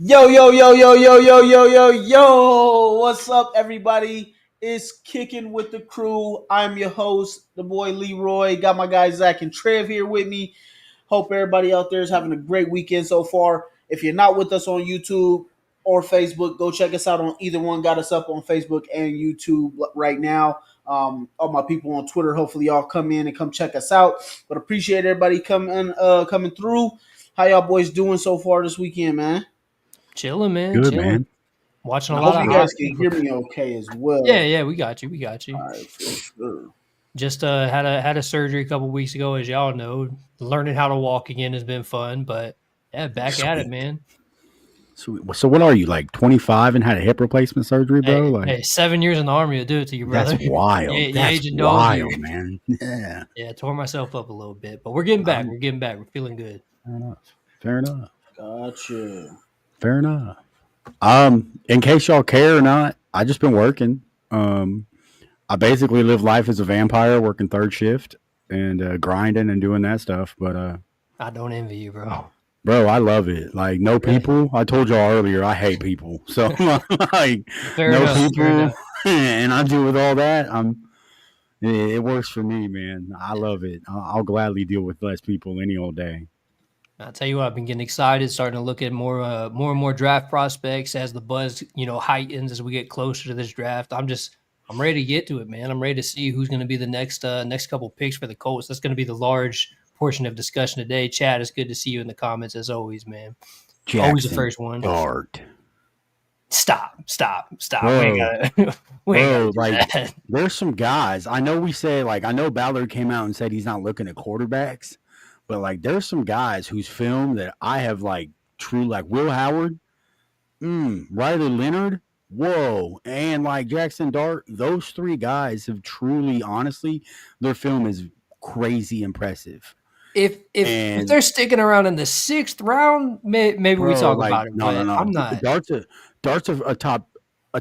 Yo, yo, yo, yo, yo, yo, yo, yo, yo. What's up, everybody? It's Kicking with the Crew. I'm your host, the boy Leroy. Got my guys Zach and Trev here with me. Hope everybody out there is having a great weekend so far. If you're not with us on YouTube or Facebook, go check us out on either one. Got us up on Facebook and YouTube right now. All my people on Twitter, hopefully y'all come in and come check us out. But appreciate everybody coming through. How y'all boys doing so far this weekend, man? Chilling, man. Good, Chilling. man. Watching I a lot hope of you guys hockey. can hear me okay as well. Yeah, we got you. We got you. All right, for sure. Just had a surgery a couple weeks ago, as y'all know. Learning how to walk again has been fun, but yeah, back at it, man. Sweet. So what are you, like 25 and had a hip replacement surgery, bro? Hey, 7 years in the army will do it to you, brother. That's wild. Yeah, That's aging dog wild, here. man. Yeah. Yeah, tore myself up a little bit, but we're getting back. We're getting back. We're feeling good. Fair enough. Fair enough. Gotcha. Fair enough. In case y'all care or not, I just been working. I basically live life as a vampire, working third shift and grinding and doing that stuff. But I don't envy you, bro. bro, I love it. Like no people. I told y'all earlier, I hate people. So like Fair no enough, people, and I do with all that. It works for me, man. I love it. I'll gladly deal with less people any old day. I'll tell you what, I've been getting excited, starting to look at more and more draft prospects as the buzz, heightens as we get closer to this draft. I'm ready to get to it, man. I'm ready to see who's going to be the next couple picks for the Colts. That's going to be the large portion of discussion today. Chad, it's good to see you in the comments as always, man. Jackson always the first one. Dart. Stop. Bro, We ain't like that. there's some guys. I know we say I know Ballard came out and said he's not looking at quarterbacks, but like there's some guys whose film that I have true Will Howard, Riley Leonard, whoa, and Jackson Dart. Those three guys have truly, honestly, their film is crazy impressive. If they're sticking around in the 6th round, maybe we talk about it. No. I'm not. Dart's a top.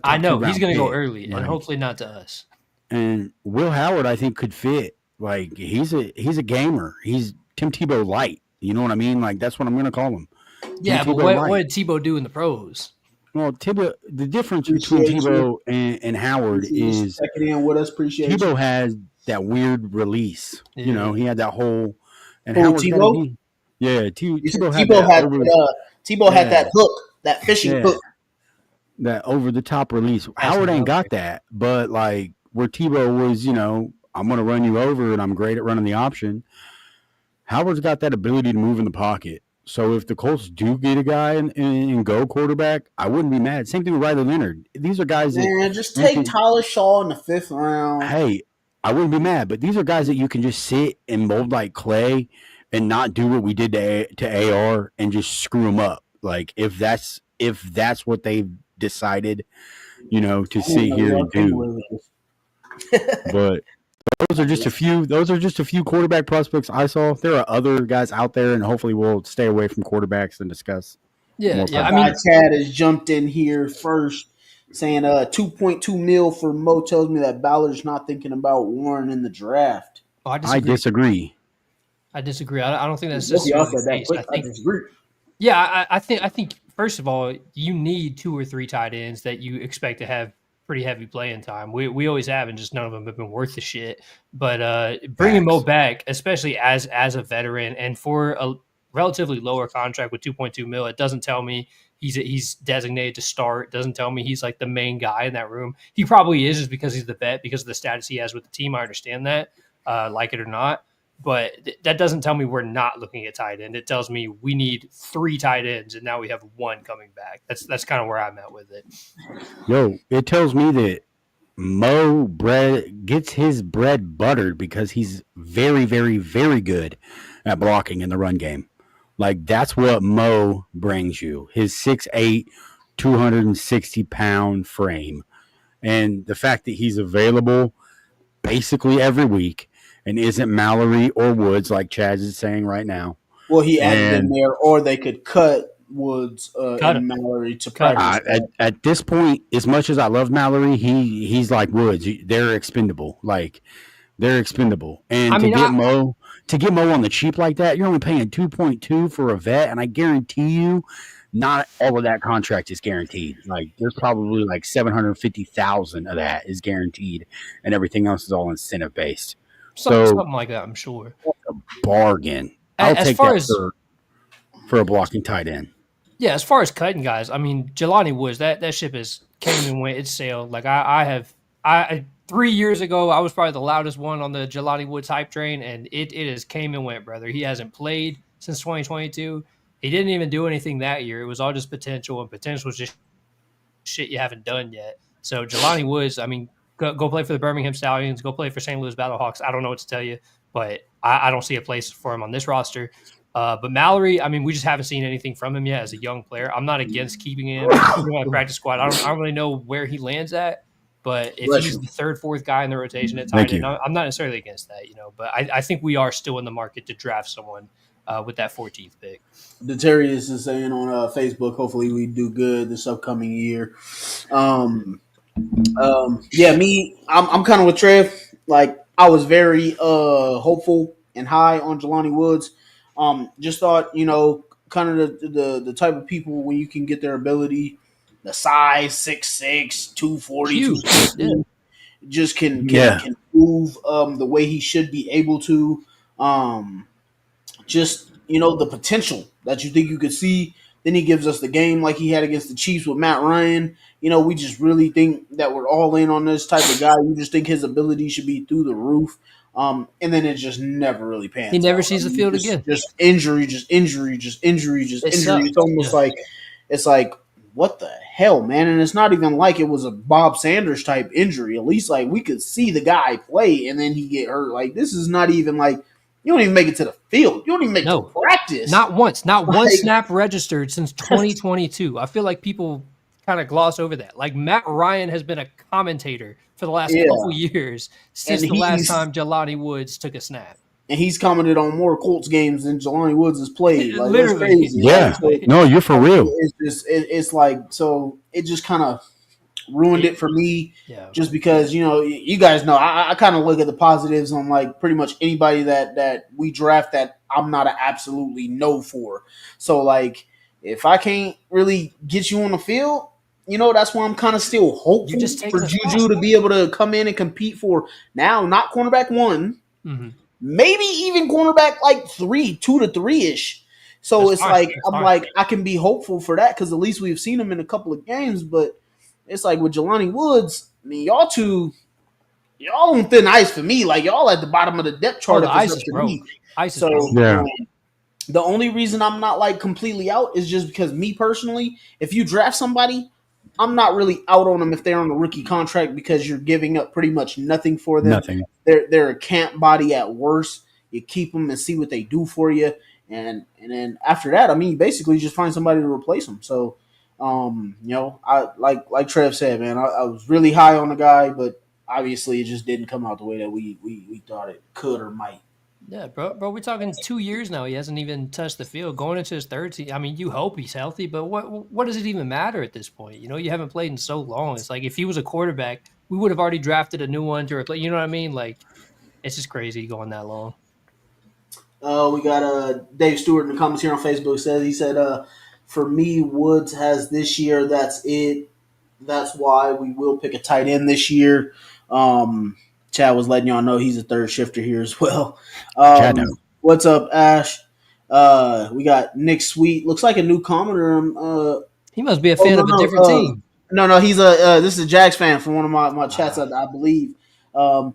I know he's going to go pick, early, and hopefully not to us. And Will Howard, I think, could fit. He's a gamer. He's Tim Tebow light. You know what I mean? That's what I'm going to call him. Yeah, but what did Tebow do in the pros? Well, Tebow. The difference between Tebow and Howard is checking in with us. Appreciate Tebow you. has that weird release. Yeah. You know, he had that whole. And Howard's Tebow. Tebow had that hook, that fishing hook. That over the top release. Howard ain't got that, but where Tebow was, I'm going to run you over and I'm great at running the option. Howard's got that ability to move in the pocket. So if the Colts do get a guy and go quarterback, I wouldn't be mad. Same thing with Riley Leonard. These are guys just take Tyler Shaw in the 5th round. Hey, I wouldn't be mad, but these are guys that you can just sit and mold like clay and not do what we did to AR and just screw them up. If that's what they've decided, to sit here and do. But those are just a few quarterback prospects I saw. There are other guys out there, and hopefully we'll stay away from quarterbacks and discuss. Yeah. Chad has jumped in here first, saying 2.2 mil for Mo tells me that Ballard's not thinking about Warren in the draft. Oh, I disagree. I don't think that's necessarily the case. I disagree. Yeah, I think first of all, you need 2 or 3 tight ends that you expect to have pretty heavy playing time. We always have, and just none of them have been worth the shit. But bringing Mo back, especially as a veteran and for a relatively lower contract with 2.2 mil, it doesn't tell me he's designated to start. It doesn't tell me he's the main guy in that room. He probably is, just because he's the vet, because of the status he has with the team. I understand that, like it or not. But that doesn't tell me we're not looking at tight end. It tells me we need 3 tight ends, and now we have 1 coming back. That's kind of where I'm at with it. Yo, it tells me that Mo gets his bread buttered because he's very, very, very good at blocking in the run game. That's what Mo brings you. His 6'8", 260-pound frame. And the fact that he's available basically every week and isn't Mallory or Woods like Chaz is saying right now. Well, he added in there, or they could cut Woods and Mallory to practice. At this point, as much as I love Mallory, he's like Woods. They're expendable. They're expendable. And to get Mo on the cheap like that, you're only paying 2.2 for a vet, and I guarantee you not all of that contract is guaranteed. Like there's probably like 750,000 of that is guaranteed, and everything else is all incentive based. So Something like that, I'm sure. bargain. I'll As take far that as for a blocking tight end. Yeah, as far as cutting guys, I mean, Jelani Woods, that ship has came and went. It's sailed. Like I 3 years ago, I was probably the loudest one on the Jelani Woods hype train, and it has came and went, brother. He hasn't played since 2022. He didn't even do anything that year. It was all just potential, and potential is just shit you haven't done yet. So Jelani Woods, I mean, go play for the Birmingham Stallions, go play for St. Louis Battlehawks. I don't know what to tell you, but I don't see a place for him on this roster. But Mallory, I mean, we just haven't seen anything from him yet as a young player. I'm not against keeping him on a practice squad. I don't really know where he lands at, but if Bless he's you. the third, fourth guy in the rotation at Thank tight end, you. I'm not necessarily against that, But I think we are still in the market to draft someone with that 14th pick. Deterius is saying on Facebook, hopefully we do good this upcoming year. Yeah, I'm kind of with Trev. Like I was very hopeful and high on Jelani Woods. Just thought, kind of the type of people when you can get their ability, the size 6'6", 240, Huge. 260, just can Yeah. can move the way he should be able to. Um, just the potential that you think you could see. Then he gives us the game like he had against the Chiefs with Matt Ryan. We just really think that we're all in on this type of guy. You just think his ability should be through the roof. And then it just never really pans He never out. sees the field again. Just injury, just injury, just injury, just It injury. sucks. It's almost like it's like what the hell, man? And it's not even like it was a Bob Sanders type injury. At least like we could see the guy play and then he get hurt. Like this is not even like you don't even make it to the field. You don't even make it to practice. Not once. Not one snap registered since 2022. I feel like people kind of gloss over that. Like Matt Ryan has been a commentator for the last couple years since the last time Jelani Woods took a snap. And he's commented on more Colts games than Jelani Woods has played. Like, Literally. That's crazy. Yeah. So, no, you're for real. It's just it's like so it just kind of ruined it for me. Yeah. Just because you guys know I kind of look at the positives on like pretty much anybody that we draft that I'm not an absolutely no for. So like if I can't really get you on the field, that's why I'm kind of still hopeful for Juju to be able to come in and compete for now not cornerback one. Mm-hmm. Maybe even cornerback like 2 to 3 ish. So That's it's fine. like That's I'm fine. like I can be hopeful for that because at least we've seen him in a couple of games. But it's like with Jelani Woods, I mean, y'all on thin ice for me. Like y'all at the bottom of the depth chart. The ice is broke. So the only reason I'm not like completely out is just because me personally, if you draft somebody, I'm not really out on them if they're on a rookie contract because you're giving up pretty much nothing for them. Nothing. They're a camp body at worst. You keep them and see what they do for you, and then after that, I mean, basically just find somebody to replace them. So, I like Trev said, man, I was really high on the guy, but obviously it just didn't come out the way that we thought it could or might. Yeah, bro, we're talking 2 years now. He hasn't even touched the field. Going into his third season, I mean, you hope he's healthy, but what does it even matter at this point? You haven't played in so long. It's like if he was a quarterback, we would have already drafted a new one to replace. You know what I mean? Like, it's just crazy going that long. We got Dave Stewart in the comments here on Facebook he said, for me, Woods has this year. That's it. That's why we will pick a tight end this year. Chad was letting y'all know he's a third shifter here as well. What's up, Ash? We got Nick Sweet. Looks like a new commenter. He must be a fan of a different team. No, he's this is a Jags fan from one of my chats, I believe.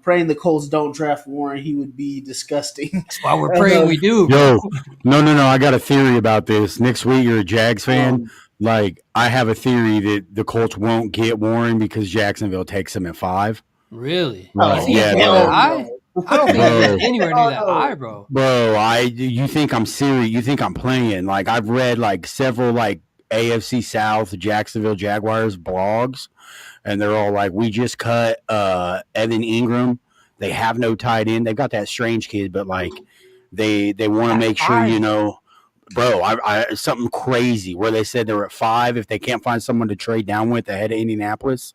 Praying the Colts don't draft Warren, he would be disgusting. That's why we're praying we do. Yo, no. I got a theory about this. Next week, you're a Jags fan. I have a theory that the Colts won't get Warren because Jacksonville takes him at 5. Really? Yeah, I don't think he's anywhere near that high, bro. Bro, you think I'm serious? You think I'm playing? Like I've read like several like AFC South Jacksonville Jaguars blogs, and they're all like, we just cut Evan Ingram. They have no tight end. They've got that strange kid, but like they want to make sure bro. I something crazy where they said they're at 5 if they can't find someone to trade down with ahead of Indianapolis.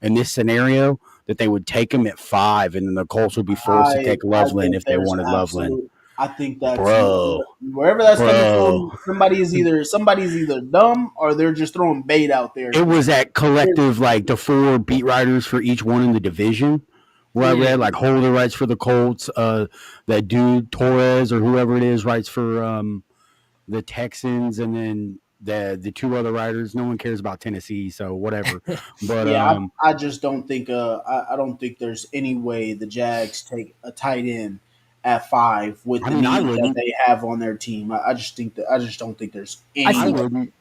In this scenario, that they would take him at 5, and then the Colts would be forced to take Loveland if they wanted Loveland. I think that's bro, wherever that's coming bro. from. Somebody's either dumb or they're just throwing bait out there. It was at There's- collective, like the 4 beat writers for each one in the division. Where I Yeah. read like Holder writes for the Colts, that dude Torres or whoever it is writes for the Texans, and then the 2 other writers. No one cares about Tennessee, so whatever. But Yeah, I just don't think I don't think there's any way the Jags take a tight end at 5 with I the mean, I need that wouldn't. they have on their team. I just don't think there's I I any think way. wouldn't.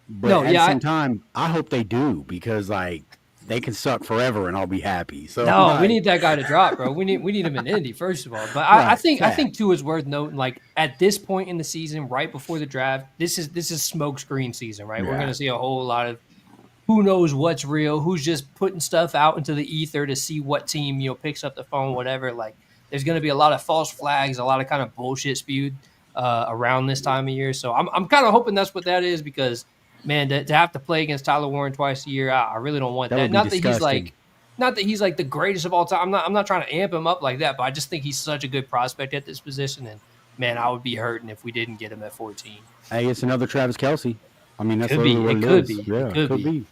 But no, at the yeah, same time, I hope they do because like they can suck forever and I'll be happy. So no, we like, need that guy to drop, bro. We need him in Indy first of all. But right, I fact. think too is worth noting. Like at this point in the season, right before the draft, this is smoke screen season, right? We're Yeah. gonna see a whole lot of who knows what's real, who's just putting stuff out into the ether to see what team picks up the phone, whatever. Like there's gonna be a lot of false flags, a lot of kind of bullshit spewed around this time of year. So I'm kind of hoping that's what that is because man, to have to play against Tyler Warren twice a year, I really don't want That that. would be disgusting. Not that he's like the greatest of all time. I'm not trying to amp him up like that, but I just think he's such a good prospect at this position. And man, I would be hurting if we didn't get him at 14. Hey, it's another Travis Kelsey. I mean, that's Could be. literally what It it could is. be. Yeah, It could could be. be.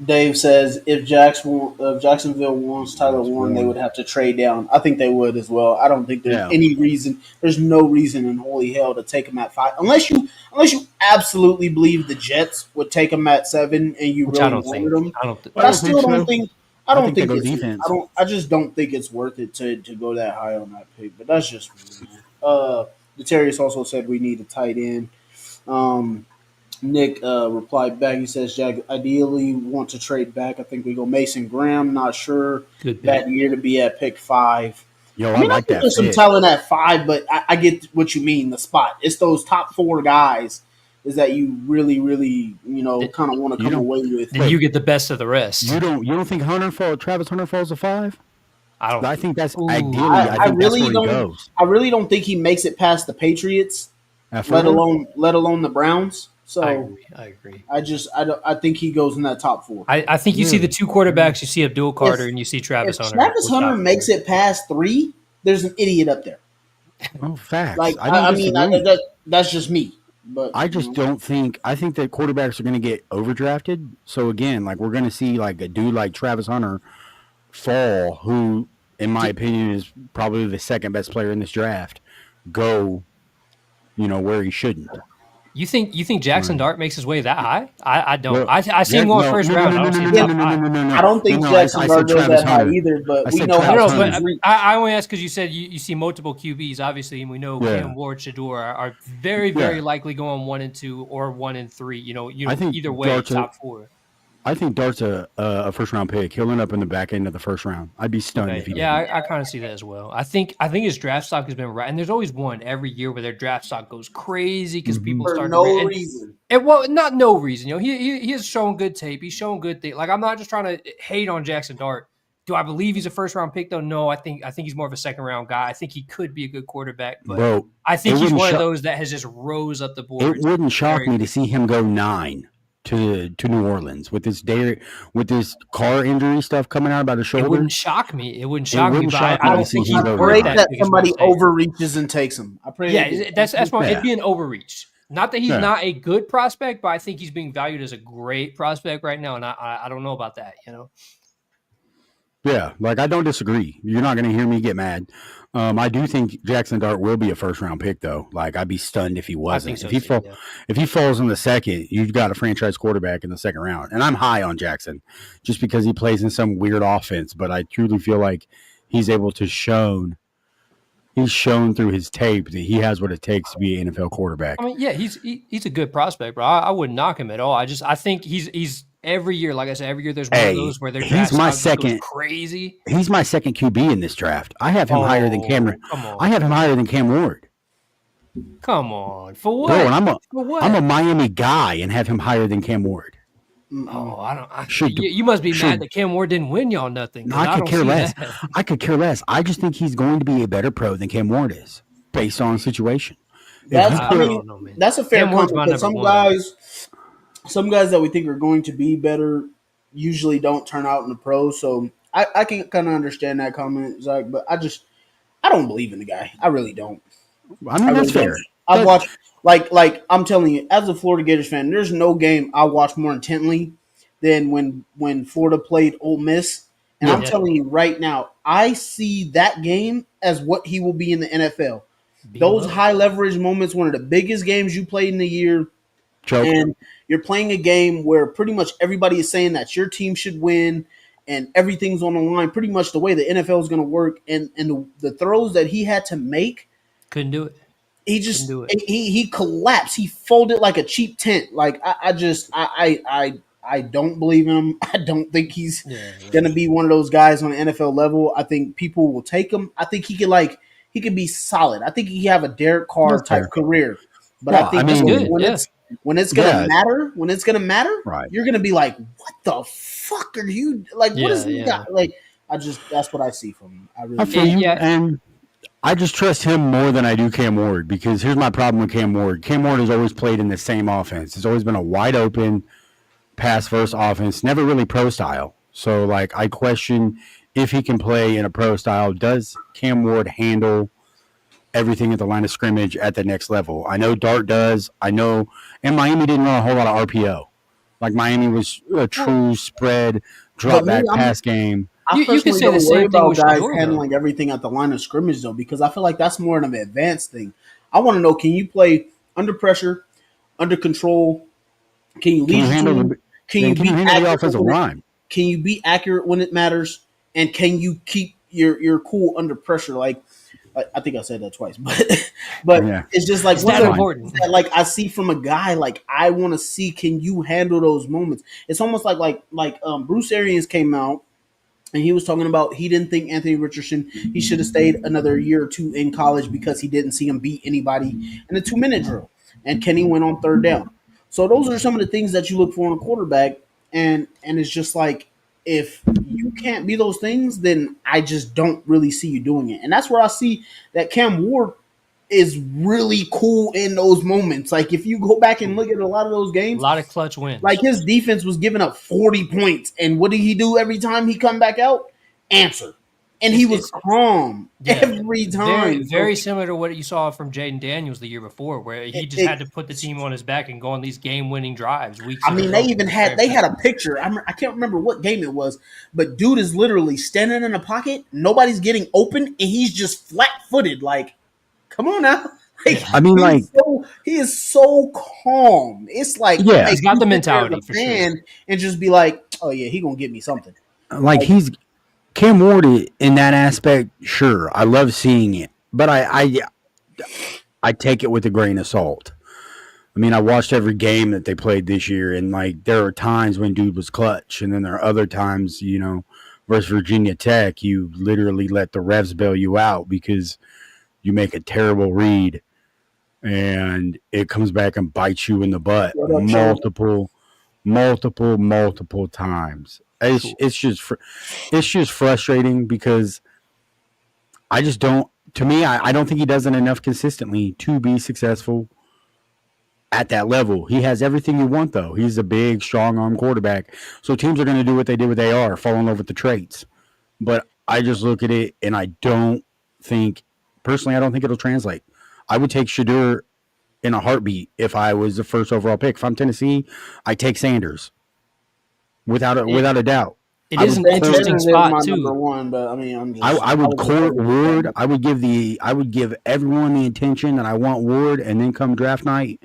Dave says if Jacksonville wants Tyler Warren, they would have to trade down. I think they would as well. I don't think there's Yeah. any reason. There's no reason in holy hell to take him at 5, unless you absolutely believe the Jets would take him at 7 and you Which I really don't think. wanted him. I don't. Th- But I I don't think still so. don't think. I I don't think they think go it's. defense. I just don't think it's worth it to go that high on that pick. But that's just me, man. Deterius also said we need a tight end. Um, Nick replied back. He says, "Jag ideally want to trade back. I think we go Mason Graham. Not sure Good pick. that year to be at pick 5. Yo, I mean, I like think that there's some fit. talent at 5, but I get what you mean. The spot. It's those top 4 guys is that you really, really, kind of want to You come don't- away with. Then you get the best of the rest. You don't think Travis Hunter falls to 5? I don't. I think that's Ooh. ideally. I think that's where he goes. I really don't think he makes it past the Patriots, At let 4? alone the Browns. So I agree. I think he goes in that top 4. I think you see the 2 quarterbacks. You see Abdul Carter and you see Travis If Hunter. Travis Hunter makes it past 3, there's an idiot up there. Oh, facts. Like I don't disagree. that's just me. But I just don't think. I think that quarterbacks are going to get overdrafted. So again, like we're going to see like a dude like Travis Hunter fall, who, in my opinion, is probably the second best player in this draft, go, where he shouldn't. You think Jackson Dart makes his way that high? I don't. Well, I see him going first round. I don't see him top 5. I don't think Jackson Dart goes that high either. But we know how but I only ask because you said you see multiple QBs, obviously, and we know Cam Ward, Shador are very, very likely going 1 and 2 or 1 and 3. I think either way, Dart's top 4. I think Dart's a first round pick. He'll end up in the back end of the first round. I'd be stunned if he didn't. I kind of see that as well. I think his draft stock has been right, and there's always one every year where their draft stock goes crazy because people start no reason. Not no reason. He has shown good tape. He's shown good things. Like I'm not just trying to hate on Jackson Dart. Do I believe he's a first round pick though? No, I think he's more of a second round guy. I think he could be a good quarterback, but Bro, I think he's one of those that has just rose up the board. It wouldn't shock me to see him go 9 to New Orleans with this car injury stuff coming out about his shoulder. It wouldn't shock me. But I don't think he's I pray that somebody overreaches and takes him. I pray. Yeah, that's why it'd be an overreach. Not that he's not a good prospect, but I think he's being valued as a great prospect right now, and I don't know about that. Yeah, like I don't disagree. You're not going to hear me get mad. I do think Jackson Dart will be a first round pick, though. Like I'd be stunned if he wasn't. So if he falls in the second, you've got a franchise quarterback in the second round. And I'm high on Jackson just because he plays in some weird offense. But I truly feel like he's able to shown through his tape that he has what it takes to be an NFL quarterback. I mean, yeah, he's a good prospect, bro. I wouldn't knock him at all. I think he's every year, like I said, every year there's one of those where their draft goes crazy. He's my second QB in this draft. I have him higher than Cameron. I have him higher than Cam Ward. Come on, for what? Bro, and I'm a Miami guy and have him higher than Cam Ward. Oh, I don't. You must be mad that Cam Ward didn't win y'all nothing. No, I could care less. I could care less. I just think he's going to be a better pro than Cam Ward is, based on the situation. That's a fair comment. But some guys that we think are going to be better usually don't turn out in the pros. So I can kind of understand that comment, Zach. But I don't believe in the guy. I really don't. I mean, I that's really don't. fair. I've That watched like I'm telling you, as a Florida Gators fan, there's no game I watch more intently than when Florida played Ole Miss. And I'm yeah, Yeah, telling you right now, I see that game as what he will be in the NFL. beat him Those up. high leverage moments, one of the biggest games you played in the year, choke. and you're playing a game where pretty much everybody is saying that your team should win and everything's on the line. Pretty much the way the NFL is going to work, and the throws that he had to make, Couldn't do it. he Couldn't just do it. he collapsed. He folded like a cheap tent. Like I don't believe in him. I don't think he's Yeah, yeah. gonna be one of those guys on the NFL level. I think people will take him. I think he could be solid. I think he could have a Derek Carr That's type fair. career. But I Well, I think That's mean, good. Yeah. when it's gonna yeah, matter, right. you're gonna be like, what the fuck are you like? What is Yeah, this yeah. guy like? That's what I see from him. I I really feel do. you, Yeah. and I just trust him more than I do Cam Ward because here's my problem with Cam Ward. Cam Ward has always played in the same offense. It's always been a wide open pass first offense, never really pro style. So like I question if he can play in a pro style. Does Cam Ward handle everything at the line of scrimmage at the next level? I know Dart does. I know, and Miami didn't run a whole lot of RPO. Like Miami was a Well, true spread but drop me, back pass game. I You could personally say the don't worry same thing about with guys Shador though. handling everything at the line of scrimmage though, because I feel like that's more of an advanced thing. I want to know: can you play under pressure, under control? Can you Can lead you your handle team? the? Can Then you can you be handle the accurate offensive when it? line? Can you be accurate when it matters? And can you keep your cool under pressure? Like I think I said that twice, but Yeah, it's just like It's one that's of that those fine. things important. that like I see from a guy. Like I want to see, can you handle those moments? It's almost like Bruce Arians came out and he was talking about he didn't think Anthony Richardson he should have stayed another year or two in college because he didn't see him beat anybody in a 2 minute drill. And Kenny went on third down. So those are some of the things that you look for in a quarterback, and it's just like if you can't be those things, then I just don't really see you doing it. And that's where I see that Cam Ward is really cool in those moments. Like if you go back and look at a lot of those A games, lot of clutch like wins. his defense was giving up 40 points. And what did he do every time he come back out? Answer. And he was It's calm yeah, every very time. So very similar to what you saw from Jaden Daniels the year before, where he it, just it, had to put the team on his back and go on these game-winning drives weeks I in a mean, row to prepare they for had this. a picture. I can't remember what game it was, but dude is literally standing in a pocket. Nobody's getting open, and he's just flat footed. Like, come on now. Like Yeah, I mean, like, he is so calm. It's like it yeah, he's makes got you the sit there as mentality a for sure. fan and just be like, oh yeah, he gonna get me something. like Like he's Cam Ward in that aspect. Sure, I love seeing it, but I take it with a grain of salt. I mean, I watched every game that they played this year, and like there are times when dude was clutch, and then there are other times, versus Virginia Tech, you literally let the refs bail you out because you make a terrible read, and it comes back and bites you in the butt what up, Trey? multiple times. Cool. It's just frustrating because I just don't. To me, I don't think he does it enough consistently to be successful at that level. He has everything you want, though. He's a big, strong arm quarterback. So teams are going to do what they did with AR, fall in love with the traits. But I just look at it and I don't think, personally, I don't think it'll translate. I would take Shadur in a heartbeat if I was the first overall pick. If I'm Tennessee, I take Sanders It without a doubt. it I is would an court interesting Sanders is spot my number too. one, but I mean, I I would was just court letting you know. Ward. I would give everyone the attention that I want Ward, and then come draft night,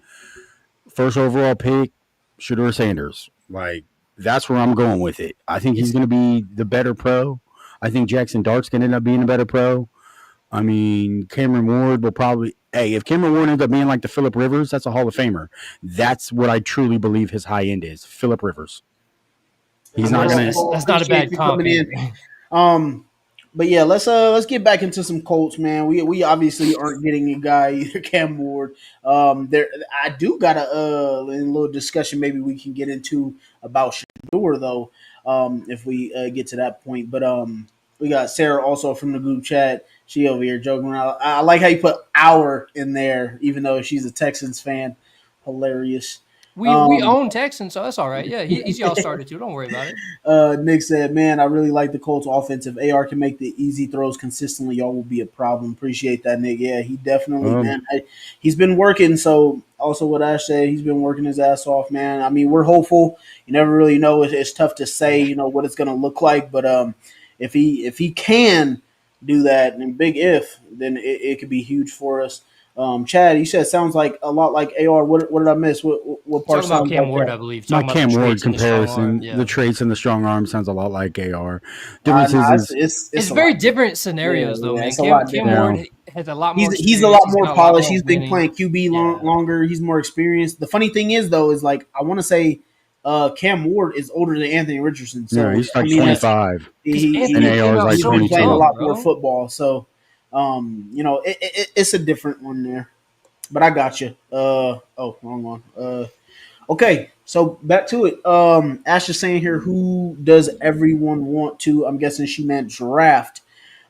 first overall pick, Shador Sanders. Like that's where I'm going with it. I think he's It's going to be the better pro. I think Jackson Dart's going to end up being a better pro. I mean, Cameron Ward will probably. Hey, if Cameron Ward ends up being like the Phillip Rivers, that's a Hall of Famer. That's what I truly believe his high end is. Phillip Rivers. I He's mean, not that's going to. that's, well, that's not a appreciate bad you comp coming either. in. Um, but yeah, let's get back into some Colts, man. We obviously aren't getting a guy either Cam Ward. There I do got a little discussion maybe we can get into about Shador though. If we get to that point, but we got Sarah also from the group chat. She over here joking around. I like how you put "our" in there, even though she's a Texans fan. Hilarious. We own Texans, so that's all right. Yeah, he's y'all started too. Don't worry about it. Nick said, "Man, I really like the Colts' offensive. AR can make the easy throws consistently. Y'all will be a problem. Appreciate that, Nick. Yeah, he definitely, man. He's been working. So also, what I said, he's been working his ass off, man. I mean, we're hopeful. You never really know. It's tough to say, what it's going to look like. But if he can do that, and big if, then it could be huge for us." Chad, you said sounds like a lot like AR. What did I miss? What part Talking about sounds Cam like Ward, that? I believe. My Talking about the Cam Ward traits and the strong arm. comparison, the Yeah. traits and the strong arm sounds a lot like AR. Nah, Differences is It's a very lot. different scenarios, though, Yeah, man. it's a lot Cam different. Ward has a lot more He's a experience. lot He's more got a lot polished. more He's been winning. playing QB Yeah. longer. He's more experienced. The funny thing is, though, is like I want to say, Cam Ward is older than Anthony Richardson. yeah, So he's I like mean, Yeah. 25, Because and Anthony came AR is out like he's so been playing a 22. young, lot more bro. football. So, it's a different one there. But I got you. Wrong one. Okay, so back to it. Ash is saying here, who does everyone want to? I'm guessing she meant draft.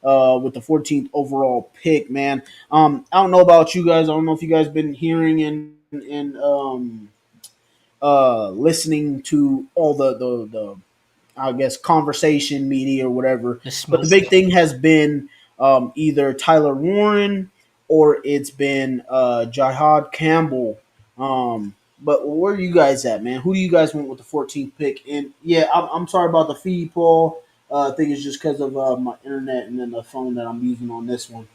With the 14th overall pick, man. I don't know about you guys. I don't know if you guys been hearing and listening to all the I guess conversation media or whatever. The But the smoke. big thing has been either Tyler Warren or it's been Jihad Campbell. But where are you guys at, man? Who do you guys want with the 14th pick? And yeah, I'm sorry about the feed, Paul. I think it's just because of my internet and then the phone that I'm using on this one.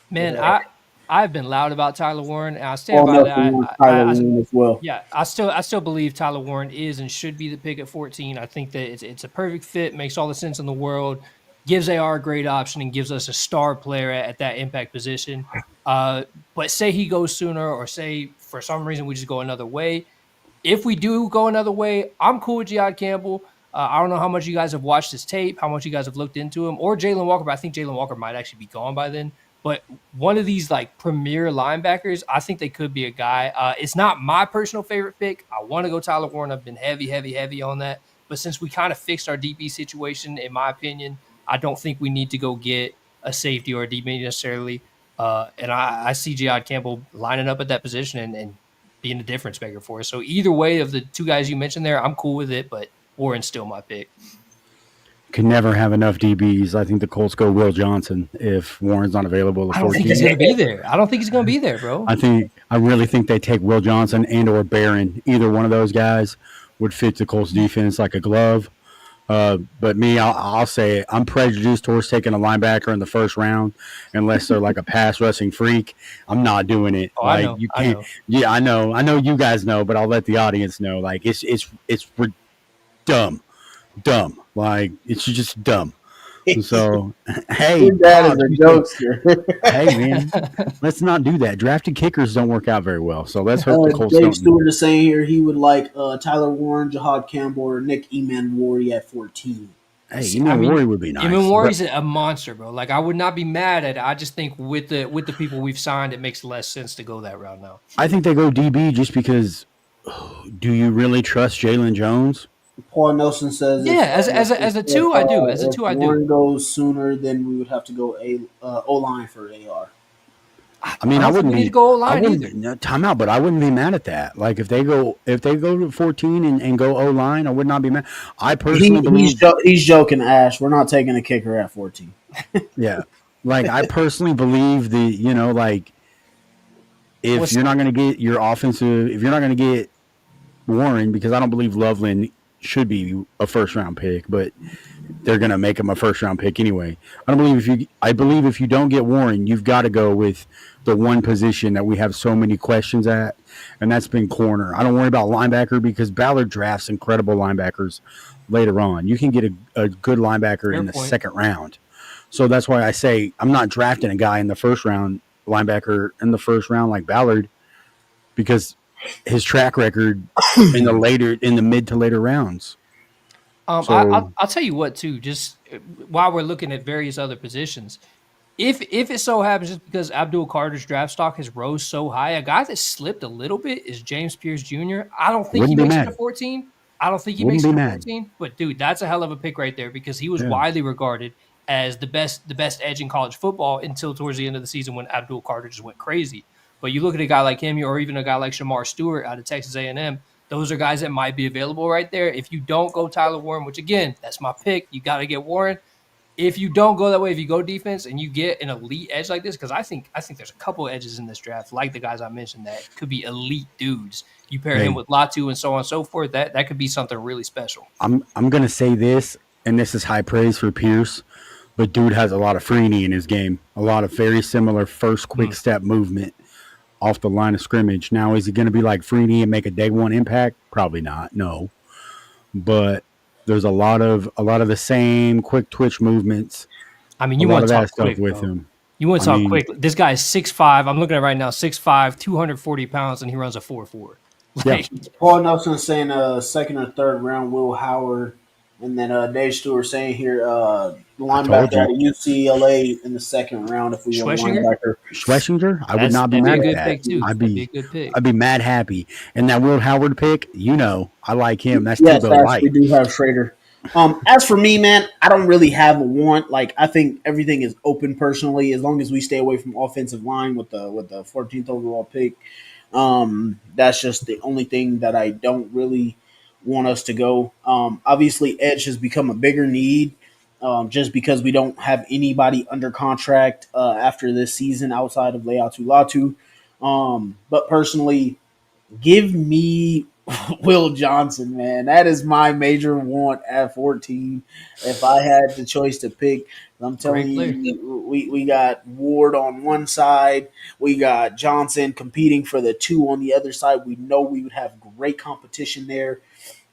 But Man, I've been loud about Tyler Warren, and I stand Paul by Nelson that. wants Tyler Warren as well. Yeah, I still believe Tyler Warren is and should be the pick at 14. I think that it's a perfect fit, makes all the sense in the world, gives AR a great option, and gives us a star player at that impact position. But say he goes sooner, or say for some reason we just go another way. If we do go another way, I'm cool with Jihad Campbell. I don't know how much you guys have watched his tape, how much you guys have looked into him, or Jalen Walker, but I think Jalen Walker might actually be gone by then. But one of these like premier linebackers, I think they could be a guy. It's not my personal favorite pick. I want to go Tyler Warren. I've been heavy on that. But since we kind of fixed our DB situation, in my opinion, I don't think we need to go get a safety or a DB necessarily. And I see Jihad Campbell lining up at that position and being a difference maker for us. So either way of the two guys you mentioned there, I'm cool with it, but Warren's still my pick. Can never have enough DBs. I think the Colts go Will Johnson if Warren's not available at I don't think 14. he's going to be there. I don't think he's going to be there, bro. I really think they take Will Johnson and or Barron. Either one of those guys would fit the Colts defense like a glove. But me, I'll say it. I'm prejudiced towards taking a linebacker in the first round unless they're like a pass rushing freak. I'm not doing it. Oh, like I know. you I can't. know. Yeah, I know you guys know, but I'll let the audience know. Like it's dumb. Like it's just dumb. So hey, Your dad is Pops, a you jokester. hey man, let's not do that. Drafted kickers don't work out very well. So let's hope the Colts Dave don't do Stewart that. is saying here he would like Tyler Warren, Jihad Campbell, or Nick Emanwari at 14. Hey, See, Eman Wari would be nice. Eamon but- Warry's a monster, bro. Like I would not be mad at it. I just think with the people we've signed, it makes less sense to go that route now. I think they go DB just because. Do you really trust Jalen Jones? Paul Nelson says, Yeah, as a two, I do. As a if two, I Warren do. goes sooner, then we would have to go O line for AR. I mean, I I don't think wouldn't we need be. to go I O-line wouldn't. either. No, time out, but I wouldn't be mad at that. Like if they go to 14 and go O line, I would not be mad. I personally believe. He's joking, Ash. We're not taking a kicker at 14. Yeah, like I personally believe like if you're not going to get your offensive, if you're not going to get Warren, because I don't believe Loveland should be a first round pick, but they're going to make him a first round pick anyway. I believe if you don't get Warren, you've got to go with the one position that we have so many questions at, and that's been corner. I don't worry about linebacker because Ballard drafts incredible linebackers later on. You can get a good linebacker in the second round. So that's why I say I'm not drafting a guy in the first round, linebacker in the first round like Ballard, because his track record in the mid to later rounds. I'll tell you what too. Just while we're looking at various other positions, if it so happens, just because Abdul Carter's draft stock has rose so high, a guy that slipped a little bit is James Pierce Jr. I don't think he makes it to 14. I don't think he makes it to 14. But dude, that's a hell of a pick right there because he was widely regarded as the best edge in college football until towards the end of the season when Abdul Carter just went crazy. But you look at a guy like him, or even a guy like Shamar Stewart out of Texas A&M. Those are guys that might be available right there. If you don't go Tyler Warren, which again, that's my pick, you got to get Warren. If you don't go that way, if you go defense and you get an elite edge like this, because I think there's a couple of edges in this draft, like the guys I mentioned, that could be elite dudes. You pair him with Latu and so on and so forth. That could be something really special. I'm gonna say this, and this is high praise for Pierce, but dude has a lot of Freeney in his game. A lot of very similar first quick step movement off the line of scrimmage. Now, is he gonna be like Freeney and make a day one impact? Probably not. No, but there's a lot of the same quick twitch movements. I mean, you want to talk quick stuff with him. You want to talk quick. This guy is 6'5". I'm looking at it right now, 6'5", 240 pounds, and he runs a 4.4. Like, Paul Nelson saying second or third round, Will Howard. And then Dave Stewart saying here, linebacker out of UCLA in the second round if we want linebacker. Schlesinger? I would not be mad at that. I'd be a good pick. I'd be mad happy. And that Will Howard pick, I like him. That's yes, we do have Schrader. As for me, man, I don't really have a want. Like, I think everything is open personally, as long as we stay away from offensive line with the 14th overall pick. That's just the only thing that I don't really want us to go. Obviously, edge has become a bigger need just because we don't have anybody under contract after this season outside of Leatu Latu. But personally, give me Will Johnson, man. That is my major want at 14. If I had the choice to pick, I'm telling you, we got Ward on one side. We got Johnson competing for the 2 on the other side. We know we would have great competition there.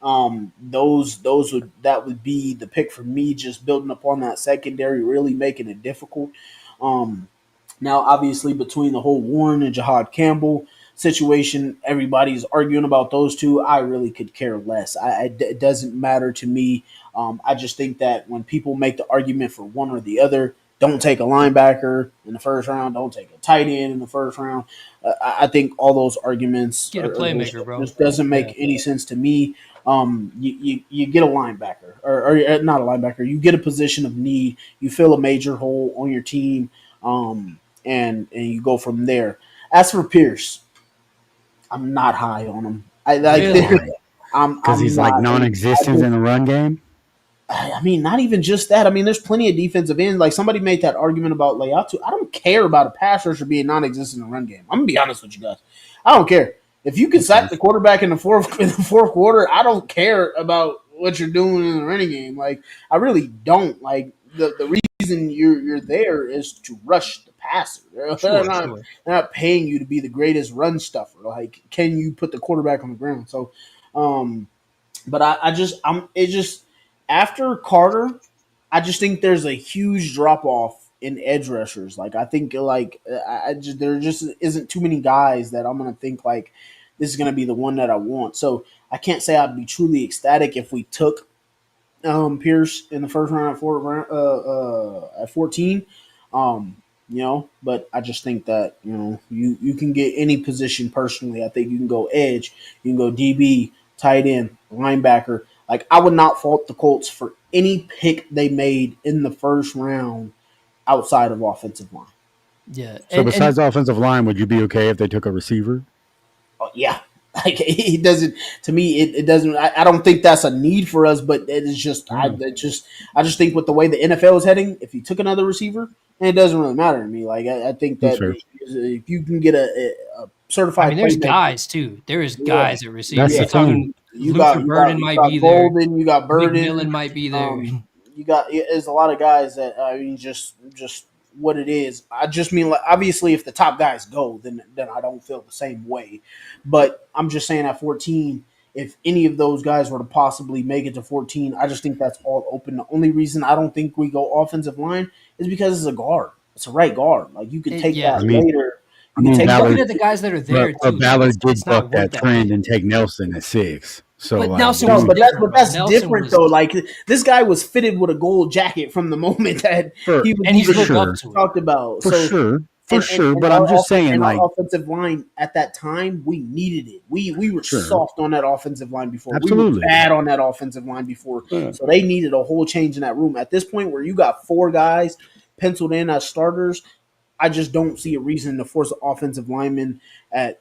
That would be the pick for me, just building upon that secondary, really making it difficult. Now, obviously, between the whole Warren and Jahad Campbell situation, everybody's arguing about those two. I really could care less. It doesn't matter to me. I just think that when people make the argument for one or the other, don't take a linebacker in the first round, don't take a tight end in the first round. I think all those arguments get a playmaker, bro. Just doesn't make any sense to me. You get a linebacker or not a linebacker. You get a position of need. You fill a major hole on your team, and you go from there. As for Pierce, I'm not high on him. Because he's like non-existent in the run game. I mean, not even just that. I mean, there's plenty of defensive ends. Like, somebody made that argument about Leatu. I don't care about a pass rusher being non-existent in the run game. I'm gonna be honest with you guys. I don't care. If you can sack the quarterback in the fourth quarter, I don't care about what you're doing in the running game. Like, I really don't. Like, the reason you're there is to rush the passer. They're not paying you to be the greatest run stuffer. Like, can you put the quarterback on the ground? So, but after Carter, I just think there's a huge drop off in edge rushers. Like, I think there just isn't too many guys that I'm gonna think like this is gonna be the one that I want. So I can't say I'd be truly ecstatic if we took Pierce in the first round at 14. But I just think that you can get any position personally. I think you can go edge, you can go DB, tight end, linebacker. Like, I would not fault the Colts for any pick they made in the first round outside of offensive line. Yeah. So besides offensive line, would you be okay if they took a receiver? Yeah. Like, it doesn't, to me, it doesn't, I don't think that's a need for us, but it is just, I just think with the way the NFL is heading, if you took another receiver, it doesn't really matter to me. Like, I think that if you can get a certified, there's guys too. There is guys at receiver. That's the thing. You got Burden might be there. You got Burden. McMillan might be there. There's a lot of guys that just what it is. I just mean, like, obviously if the top guys go, then I don't feel the same way. But I'm just saying at 14, if any of those guys were to possibly make it to 14, I just think that's all open. The only reason I don't think we go offensive line is because it's a guard. It's a right guard. Like, you could take that later. Looking at the guys that are there, but Ballard did buck that trend and take Nelson at 6. So, but Nelson that's different though. Like, this guy was fitted with a gold jacket from the moment that he's looked up to talked about. For sure. But I'm just saying, like, our offensive line at that time, we needed it. We were soft on that offensive line before. Absolutely. We were bad on that offensive line before. Yeah. So they needed a whole change in that room. At this point, where you got 4 guys penciled in as starters, I just don't see a reason to force an offensive lineman at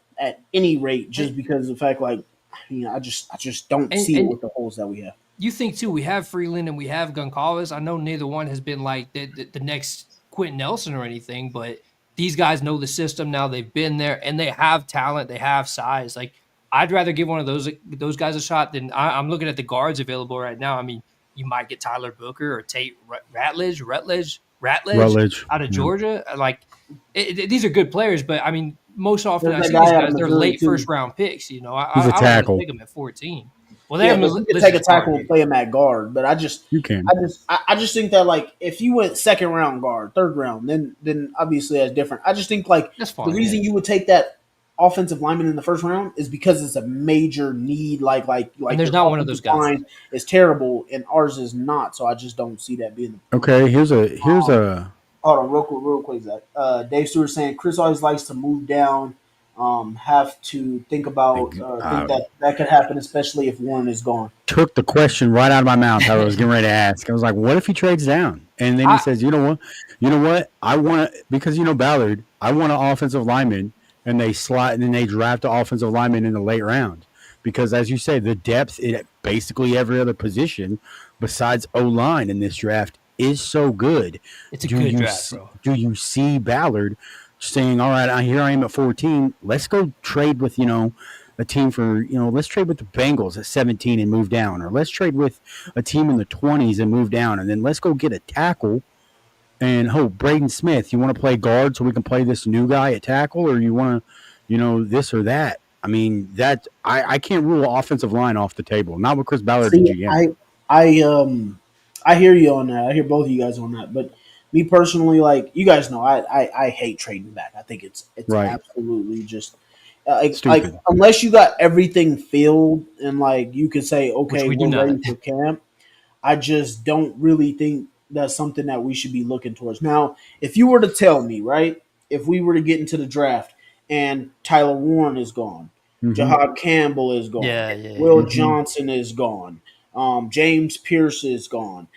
any rate, just because of the fact, like, I just don't see it with the holes that we have. You think too, we have Freeland and we have Goncalves. I know neither one has been like the next Quentin Nelson or anything, but these guys know the system now. They've been there and they have talent. They have size. Like I'd rather give one of those guys a shot than I'm looking at the guards available right now. I mean, you might get Tyler Booker or Tate Rutledge out of Georgia. Like these are good players, but I mean, most often I see these guys, they're late first round picks. You know, I don't want to take them at 14. Well, yeah, but you can take a tackle and play him at guard, but I just think that like if you went second round guard, third round, then obviously that's different. I just think like the reason you would take that offensive lineman in the first round is because it's a major need. Like and there's not one of those guys. It's terrible, and ours is not. So I just don't see that being. Okay, here's a. Hold on, real quick, Zach. Dave Stewart saying Chris always likes to move down. Have to think about think that could happen, especially if Warren is gone. Took the question right out of my mouth. I was getting ready to ask. I was like, "What if he trades down?" And then he says, "You know what? I want to because Ballard. I want an offensive lineman, and they slot and then they draft an offensive lineman in the late round because, as you say, the depth at basically every other position besides O-line in this draft is so good. It's a good draft, bro. Do you see Ballard saying, all right, here I am at 14. Let's go trade with, a team for, let's trade with the Bengals at 17 and move down. Or let's trade with a team in the 20s and move down. And then let's go get a tackle. And, Braden Smith, you want to play guard so we can play this new guy at tackle? Or you want to, this or that? I mean, I can't rule offensive line off the table. Not with Chris Ballard and GM. I hear you on that. I hear both of you guys on that. But me personally, like you guys know, I hate trading back. I think it's right. Absolutely just like unless you got everything filled and like you could say, okay, we're ready for camp. I just don't really think that's something that we should be looking towards. Now, if you were to tell me, right, if we were to get into the draft and Tyler Warren is gone, Jahad Campbell is gone, Will Johnson is gone, James Pierce is gone.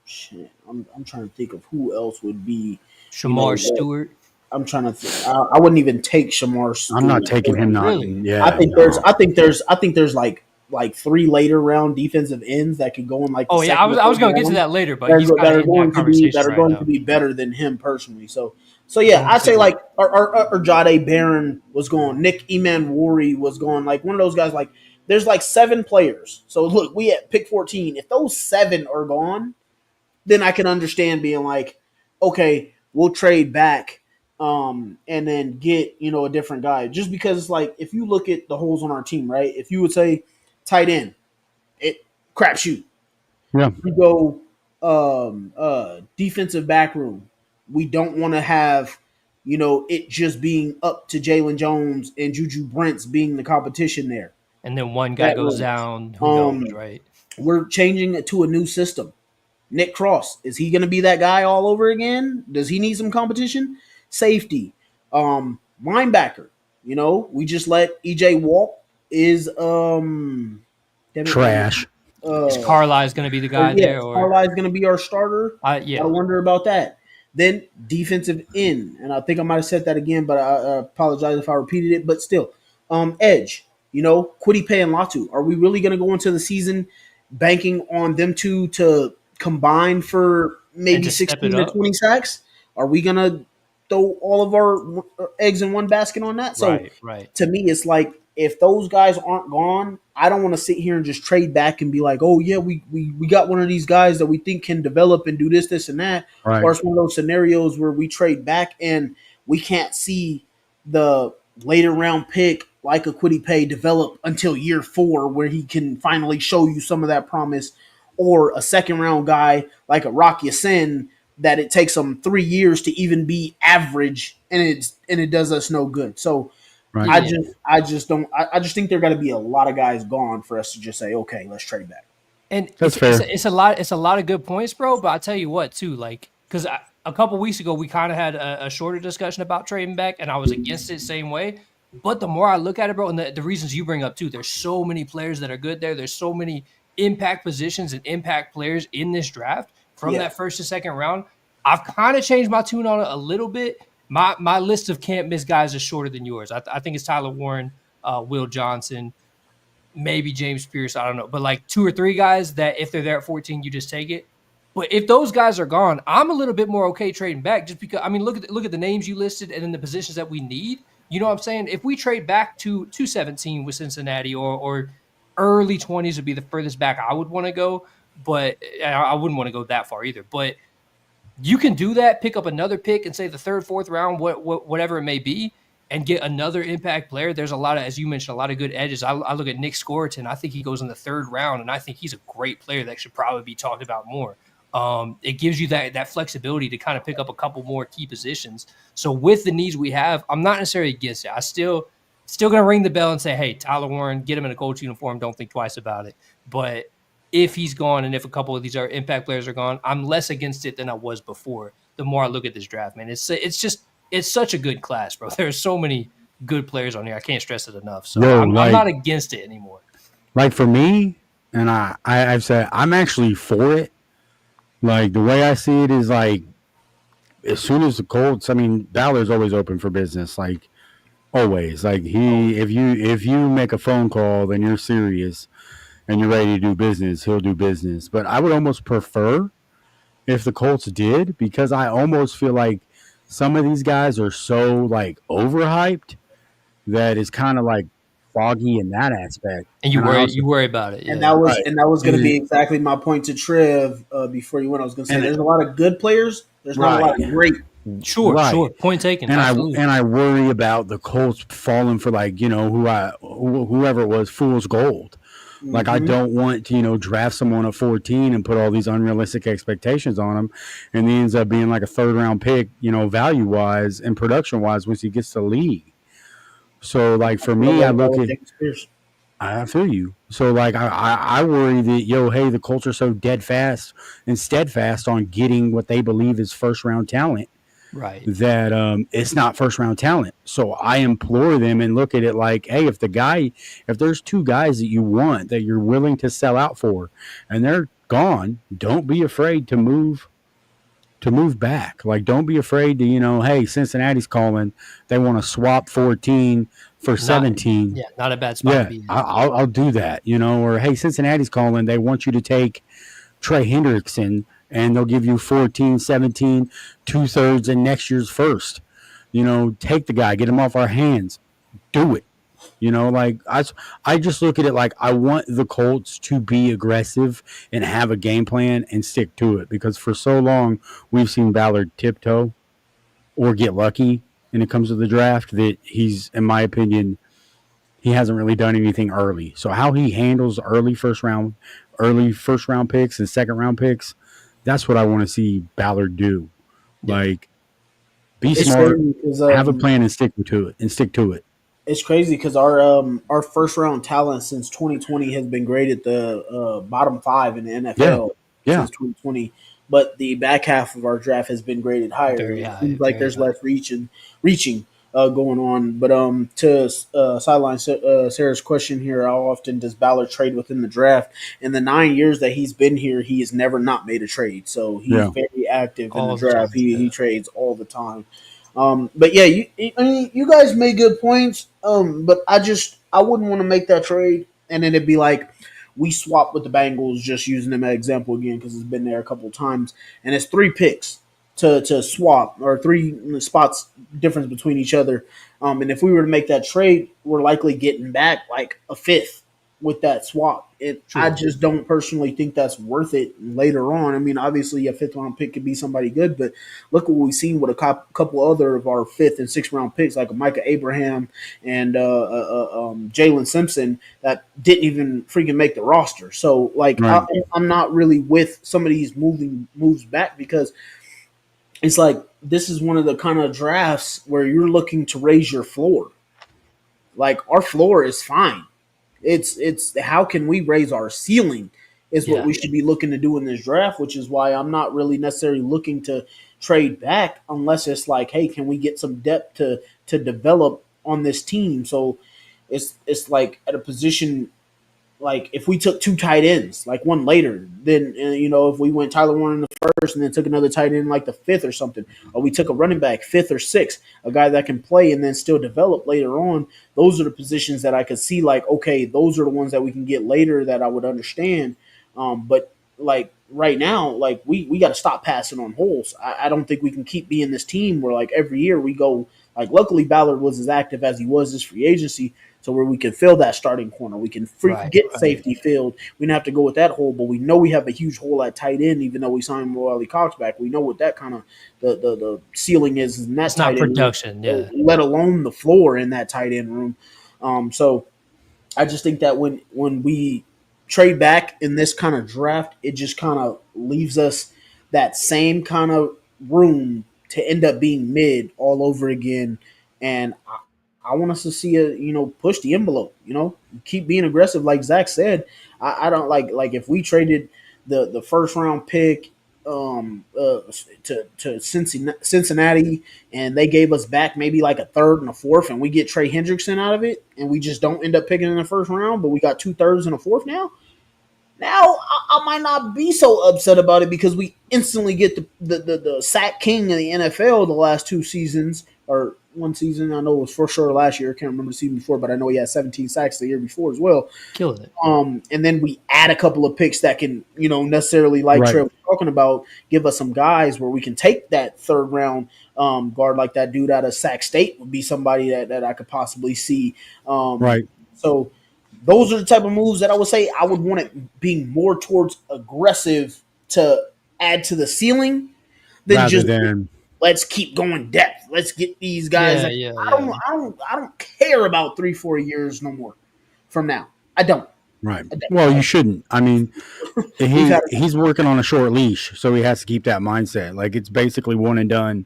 Shit. I'm trying to think of who else would be Shamar Stewart. I'm trying to think. I wouldn't even take Shamar Stewart. I'm not taking him. Really? Yeah. I think there's like 3 later round defensive ends that could go in like. Oh yeah, I was going to get to that later, but he's that are going to be better than him personally. So yeah, I'd say like or Jade Barron was going. Nick Emanwari was going. Like one of those guys. Like there's like 7 players. So look, we at pick 14. If those 7 are gone, then I can understand being like, okay, we'll trade back, and then get a different guy. Just because it's like if you look at the holes on our team, right? If you would say tight end, it crapshoot. Yeah. You go defensive back room. We don't want to have it just being up to Jalen Jones and Juju Brents being the competition there. And then one guy goes down. Who knows, right? We're changing it to a new system. Nick Cross, is he going to be that guy all over again? Does he need some competition? Safety, linebacker. We just let EJ walk. Is trash. Is Carlisle going to be the guy there? Or Carlisle's going to be our starter? Yeah. I wonder about that. Then defensive end, and I think I might have said that again, but I apologize if I repeated it. But still, edge. Kwity Paye and Latu. Are we really going to go into the season banking on them two to combine for maybe 16 to 20 sacks? Are we going to throw all of our eggs in one basket on that? So right. To me, it's like if those guys aren't gone, I don't want to sit here and just trade back and be like, oh, yeah, we got one of these guys that we think can develop and do this, and that. Right. Or it's one of those scenarios where we trade back and we can't see the later round pick like a Kwity Paye develop until year 4 where he can finally show you some of that promise, or a second round guy like a Rocky Sin that it takes them 3 years to even be average and it does us no good. So I just think there got to be a lot of guys gone for us to just say, okay, let's trade back. And that's fair. It's a lot of good points, bro. But I tell you what, too, like because a couple weeks ago we kind of had a shorter discussion about trading back, and I was against it same way. But the more I look at it, bro, and the reasons you bring up too, there's so many players that are good there. There's so many impact positions and impact players in this draft from that first to second round. I've kind of changed my tune on it a little bit. My list of can't miss guys is shorter than yours. I think it's Tyler Warren, Will Johnson, maybe James Pierce. I don't know, but like 2 or 3 guys that if they're there at 14, you just take it. But if those guys are gone, I'm a little bit more okay trading back, just because. I mean, look at the names you listed and then the positions that we need. You know what I'm saying? If we trade back to 217 with Cincinnati, or early 20s would be the furthest back I would want to go, but I wouldn't want to go that far either. But you can do that, pick up another pick and say the third, fourth round, whatever it may be, and get another impact player. There's a lot of, as you mentioned, a lot of good edges. I look at Nick Scoreton. I think he goes in the third round, and I think he's a great player that should probably be talked about more. It gives you that flexibility to kind of pick up a couple more key positions. So with the needs we have, I'm not necessarily against it. I still gonna ring the bell and say, hey, Tyler Warren, get him in a Colts uniform. Don't think twice about it. But if he's gone and if a couple of these are impact players are gone, I'm less against it than I was before. The more I look at this draft, man, it's such a good class, bro. There's so many good players on here. I can't stress it enough. So I'm not against it anymore. Like for me, and I've said I'm actually for it. Like the way I see it is like as soon as the Colts, I mean, Ballard's always open for business. Like always. Like if you make a phone call, then you're serious and you're ready to do business, he'll do business. But I would almost prefer if the Colts did, because I almost feel like some of these guys are so like overhyped that it's kind of like foggy in that aspect. And you worry about it. Yeah. And that was going to be exactly my point to Trev before you went. I was going to say there's a lot of good players. There's not a lot of great. Sure. Point taken. And I worry about the Colts falling for like, you know, whoever it was, fool's gold. Like I don't want to, you know, draft someone at 14 and put all these unrealistic expectations on him, and he ends up being like a third round pick, you know, value wise and production wise once he gets to the league. So like for me, I feel you. So like I worry that hey, the Colts are so dead fast and steadfast on getting what they believe is first round talent. Right. That it's not first round talent. So I implore them and look at it like, hey, if there's 2 guys that you want that you're willing to sell out for and they're gone, don't be afraid to move back. Like don't be afraid to, you know, hey, Cincinnati's calling. They want to swap 14 for 17. Yeah, not a bad spot to be in. I'll do that, you know, or hey, Cincinnati's calling. They want you to take Trey Hendrickson and they'll give you 14, 17, 2/3 in next year's first. You know, take the guy, get him off our hands. Do it. You know, like I just look at it like I want the Colts to be aggressive and have a game plan and stick to it, because for so long we've seen Ballard tiptoe or get lucky when it comes to the draft that he's, in my opinion, he hasn't really done anything early. So how he handles early first round picks and second round picks, that's what I want to see Ballard do. Like, be smart, have a plan, and stick to it. It's crazy because our first round talent since 2020 has been graded the bottom 5 in the NFL since 2020, but the back half of our draft has been graded higher. It seems like there's less reaching going on. But to sideline Sarah's question here, how often does Ballard trade within the draft? In the 9 years that he's been here, he has never not made a trade. So he's very active in the draft. He trades all the time. But yeah, you guys made good points. But I wouldn't want to make that trade, and then it'd be like we swapped with the Bengals, just using them as example again because it's been there a couple of times, and it's 3 picks to swap, or 3 spots difference between each other. And if we were to make that trade, we're likely getting back like a 5th with that swap. I just don't personally think that's worth it later on. I mean, obviously a 5th round pick could be somebody good, but look what we've seen with a couple other of our 5th and 6th round picks, like Micah Abraham and Jalen Simpson, that didn't even freaking make the roster. So like, I'm not really with some of these moves back, because it's like this is one of the kind of drafts where you're looking to raise your floor. Like, our floor is fine. It's how can we raise our ceiling is what we should be looking to do in this draft, which is why I'm not really necessarily looking to trade back unless it's like, hey, can we get some depth to develop on this team? So it's like at a position like if we took two tight ends, like one later, then if we went Tyler Warren in the first and then took another tight end like the fifth or something, or we took a running back fifth or sixth, a guy that can play and then still develop later on. Those are the positions that I could see like, okay, those are the ones that we can get later that I would understand. But like right now, like we got to stop passing on holes. I don't think we can keep being this team where like every year we go. Like luckily Ballard was as active as he was this free agency, so where we can fill that starting corner, we can get safety filled. We don't have to go with that hole, but we know we have a huge hole at tight end. Even though we signed Wiley Cox back, we know what that kind of the ceiling is in that It's tight not end production, room, yeah. let alone the floor in that tight end room. So I just think that when we trade back in this kind of draft, it just kind of leaves us that same kind of room to end up being mid all over again. And I want us to see push the envelope. Keep being aggressive, like Zach said. I don't like if we traded the first round pick to Cincinnati, and they gave us back maybe like a third and a fourth, and we get Trey Hendrickson out of it, and we just don't end up picking in the first round, but we got 2/3 and a fourth now. Now I might not be so upset about it because we instantly get the sack king of the NFL the last two seasons, or one season. I know it was for sure last year. I can't remember the season before, but I know he had 17 sacks the year before as well. Killing it. And then we add a couple of picks that can, necessarily, like Right. Trey was talking about, give us some guys where we can take that third round guard, like that dude out of Sac State would be somebody that I could possibly see. Right. So those are the type of moves that I would say I would want it being more towards aggressive to add to the ceiling than Rather just than let's keep going depth. Let's get these guys. I don't care about 3-4 years no more from now. I don't. right. Well, you shouldn't. I mean, he's working on a short leash, so he has to keep that mindset. Like it's basically one and done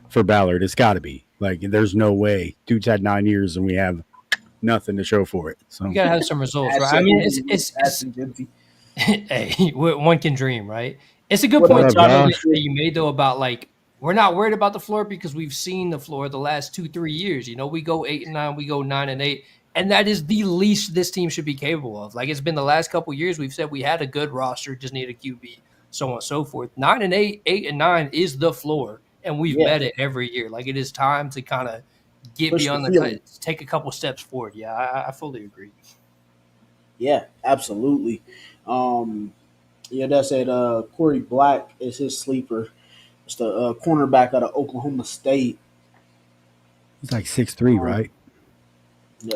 for Ballard. It's got to be. Like there's no way. Dude's had 9 years and we have nothing to show for it. So You gotta have some results, right? I mean, it's hey, one can dream, right? It's a good What point up, that Josh? you made though about like we're not worried about the floor because we've seen the floor the last 2-3 years. We go 8-9, we go 9-8, and that is the least this team should be capable of. Like it's been the last couple of years, we've said we had a good roster, just need a QB, so on and so forth. 9-8, 8-9 is the floor, and we've met it every year. Like it is time to kind of get push beyond take a couple steps forward. Yeah, I fully agree. Yeah, absolutely. That's it. Corey Black is his sleeper. It's the cornerback out of Oklahoma State. he's like 6'3", right?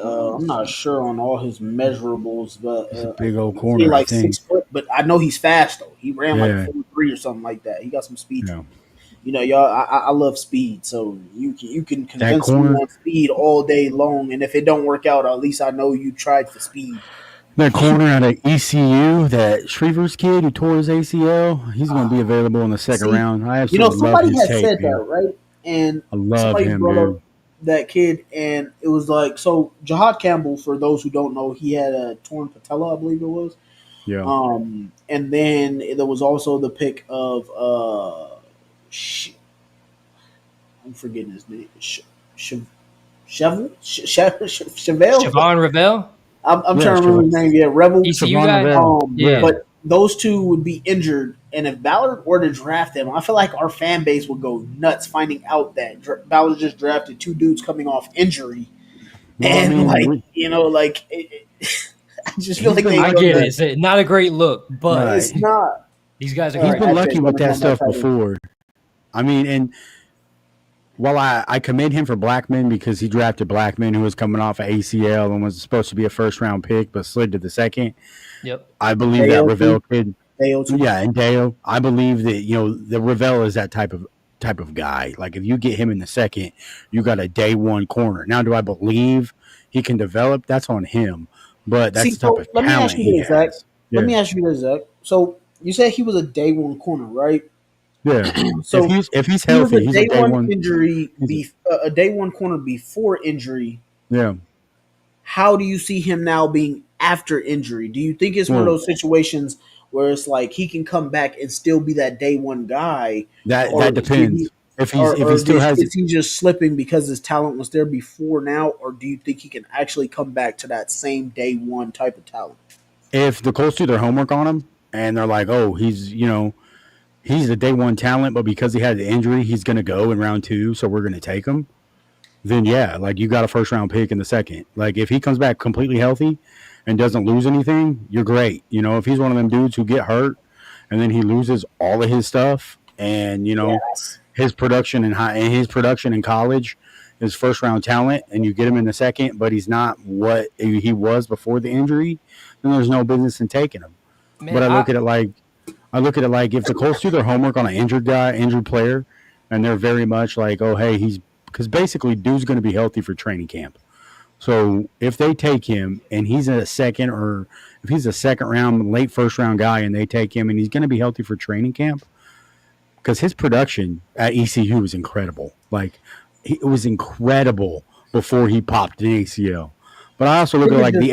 I'm not sure on all his measurables, but He's a big old he's corner. like I think. 6 foot. But I know he's fast though. He ran like Yeah. 4.3 or something like that. He got some speed. Yeah. Y'all. I love speed, so you can convince me corner- on speed all day long, and if it don't work out, at least I know you tried for speed. That corner out of ECU, that Shriver's kid who tore his ACL, he's going to be available in the second round. I absolutely love somebody his has tape, said man. that, right? And I love somebody him, brought dude. up that kid, and it was like, so Jahad Campbell, for those who don't know, he had a torn patella, I believe it was. Yeah. And then there was also the pick of I'm forgetting his name. Chevelle? Siobhan Ravel, I'm trying to remember his name. Yeah, Rebel. ECU Siobhan guy. Ravel. Yeah. But those two would be injured, and if Ballard were to draft them, I feel like our fan base would go nuts finding out that Ballard just drafted two dudes coming off injury, Well, and I mean, I just feel like they. I get it. It's not a great look, but Right. It's not. these guys are he's great. been Actually, lucky it's with one that of my stuff titles. before. I mean, and while I commend him for Blackman because he drafted Blackman, who was coming off of ACL and was supposed to be a first-round pick, but slid to the second. Yep. I believe Dale, that Ravel kid. Dale too. Yeah, and Dale. I believe that the Ravel is that type of guy. Like if you get him in the second, you got a day one corner. Now, do I believe he can develop? That's on him. But that's the type of let me talent ask you he this, Zach. has. Let me ask you this, Zach. So you said he was a day one corner, right? Yeah. So if he's he was healthy, a he's day a day one one. injury, a day one corner before injury. Yeah. How do you see him now being after injury? Do you think it's one of those situations where it's like he can come back and still be that day one guy? That depends. If he still has, is he just slipping because his talent was there before now, or do you think he can actually come back to that same day one type of talent? if the Colts do their homework on him and they're like, oh, he's a day one talent, but because he had the injury, he's going to go in round 2, so we're going to take him. Then yeah, like you got a first round pick in the second. Like if he comes back completely healthy and doesn't lose anything, you're great. If he's one of them dudes who get hurt and then he loses all of his stuff and Yes. his production in college, his first round talent, and you get him in the second, but he's not what he was before the injury, then there's no business in taking him. But Man, I look at it like if the Colts do their homework on an injured player, and they're very much like, oh hey, he's because basically dude's going to be healthy for training camp. So if they take him and he's a second, or if he's a second round, late first round guy, and they take him and he's going to be healthy for training camp, because his production at ECU was incredible. Like it was incredible before he popped an ACL. But I also look at like the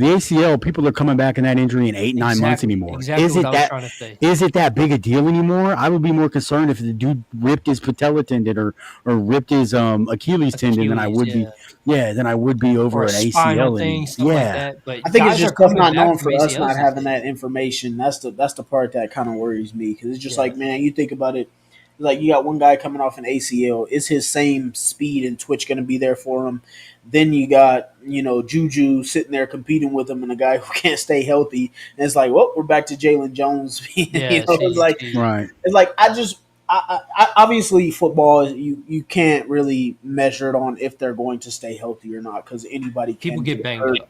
ACL, people are coming back in that injury in 8-9 months anymore. exactly what I was trying to say. Is it that big a deal anymore? I would be more concerned if the dude ripped his patella tendon or ripped his Achilles tendon than I would be. Yeah, than I would be over Or a an spinal ACL. thing, stuff like that. But I think it's guys just are tough coming not back knowing from for us ACLs not these having days. that information. That's the part that kind of worries me because it's just Yeah. like, man, you think about it, like you got one guy coming off an ACL. Is his same speed and twitch going to be there for him? Then you got Juju sitting there competing with him and a guy who can't stay healthy. And it's like, well, we're back to Jalen Jones. Yeah, It's CDT. like obviously football you can't really measure it on if they're going to stay healthy or not because anybody People can get get banged hurt. up.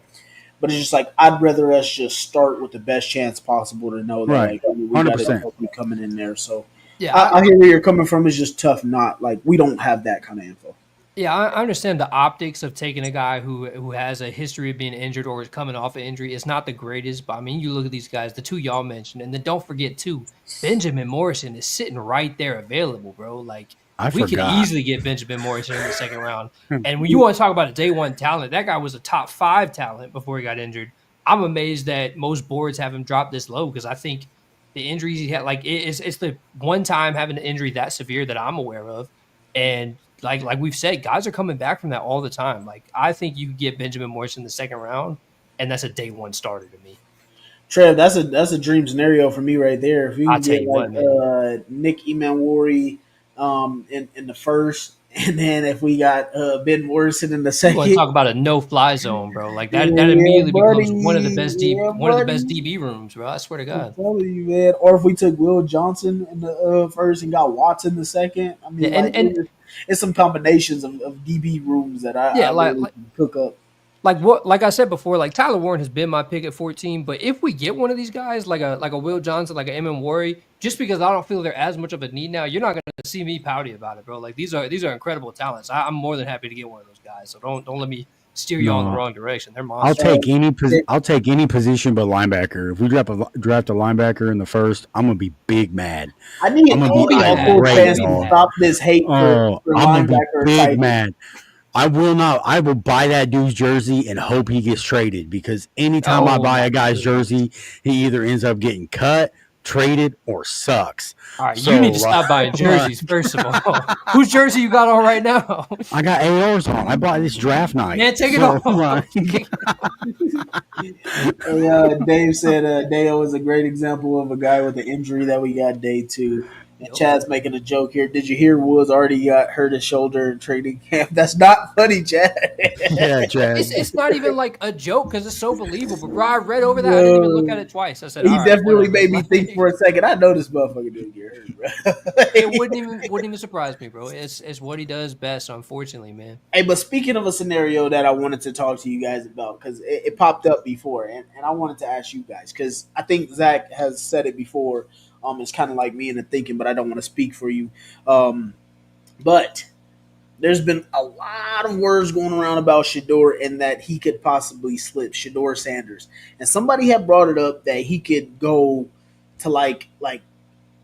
But it's just like I'd rather us just start with the best chance possible to know that Right. like we got it 100%. healthy coming in there. So Yeah, I hear where you're coming from. It's just tough. Not like we don't have that kind of info. I understand the optics of taking a guy who has a history of being injured or is coming off an injury. It's not the greatest, but I mean, you look at these guys, the two y'all mentioned, and then don't forget too, Benjamin Morrison is sitting right there available, bro. Like I we could forgot. easily get Benjamin Morrison in the second round. And when you want to talk about a day one talent, that guy was a top 5 talent before he got injured. I'm amazed that most boards have him drop this low because I think the injuries he had, like it's the one time having an injury that severe that I'm aware of. And like we've said, guys are coming back from that all the time. Like I think you could get Benjamin Morrison in the second round, and that's a day one starter to me. Trev, that's a dream scenario for me right there. If we I'll can tell get you like what, man. Nick Emanwari in the first, and then if we got Ben Morrison in the You want to second, talk about a no fly zone, bro? Like that yeah, immediately becomes buddy, yeah, one of the best buddy. DB rooms, bro. I swear to I'm God. telling you, man. Or if we took Will Johnson in the first and got Watts in the second, I Yeah, mean, like it's some combinations of DB rooms that I yeah, really can cook up. like I said before, like Tyler Warren has been my pick at 14. But if we get one of these guys, like a Will Johnson, like a M. Worry, just because I don't feel they're as much of a need now, you're not gonna see me pouty about it, bro. Like these are incredible talents. I'm more than happy to get one of those guys. So don't let me steer you all in the No. wrong direction. They're I'll monsters. take I'll take any position but linebacker. If we draft a linebacker in the first, I'm gonna be big mad. I need I'm gonna all be be mad. Colts irate, fans to Be dog. mad. stop this hate Oh, for I'm gonna be linebacker big tight. mad. I will not. I will buy that dude's jersey and hope he gets traded because anytime I Oh buy my a guy's goodness. jersey, he either ends up getting cut, traded, or sucks. All right, you So need to stop buying jerseys first of all. Whose jersey you got on right now? I got ARs on. I bought this draft night. Man, take it So, off. And, Dave said Dale is a great example of a guy with an injury that we got day 2. And Yep. Chad's making a joke here. Did you hear Woods already got hurt his shoulder in training camp? That's not funny, Chad. yeah, Chad. It's not even like a joke because it's so believable, bro. I read over that. I didn't even look at it twice. I said, He all right, definitely whatever. made me Like, think for a second. I know this motherfucker didn't get hurt, bro. it wouldn't even surprise me, bro. It's what he does best, unfortunately, man. Hey, but speaking of a scenario that I wanted to talk to you guys about, because it popped up before, and I wanted to ask you guys, because I think Zach has said it before. It's kind of like me in the thinking, but I don't want to speak for you. But there's been a lot of words going around about Shador and that he could possibly slip Shador Sanders. And somebody had brought it up that he could go to like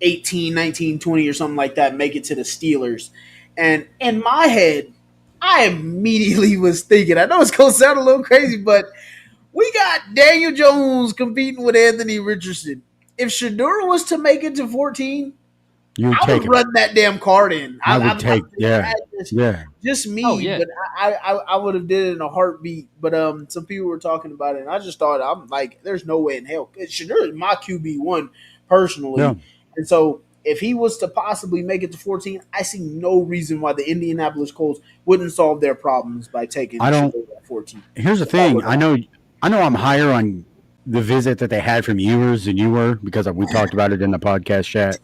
18, 19, 20 or something like that, make it to the Steelers. And in my head, I immediately was thinking, I know it's going to sound a little crazy, but we got Daniel Jones competing with Anthony Richardson. If Shador was to make it to 14, You would I take would it. run that damn card in. I would take. Yeah. Just me, Oh, yeah. but I would have did it in a heartbeat. But some people were talking about it, and I just thought I'm like, there's no way in hell. Shedeur is my QB1 personally, Yeah. and so if he was to possibly make it to 14, I see no reason why the Indianapolis Colts wouldn't solve their problems by taking I don't. Shedeur at 14. Here's the If that thing. were to I know. I'm higher on the visit that they had from Ewers than you were because we talked about it in the podcast chat.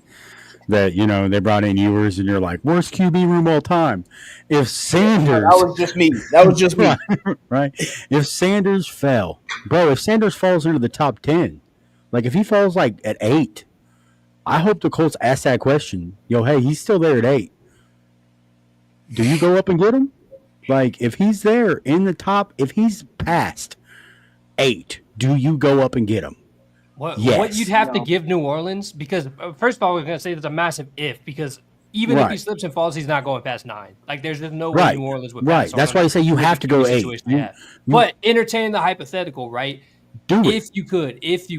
That they brought in Ewers and you're like worst QB room all time. If Sanders, that was just me. That was just me. right? If Sanders fell, bro, if Sanders falls into the top 10, like if he falls like at 8, I hope the Colts ask that question. Yo, hey, he's still there at 8. Do you go up and get him? Like if he's there in the top, if he's past 8, do you go up and get him? What Yes. you'd have to give New Orleans, because first of all, we're going to say there's a massive if, because even if he slips and falls, he's not going past 9. Like there's no way New Orleans would pass. That's why I say you have to go 8. But entertain the hypothetical, right? Do it. If you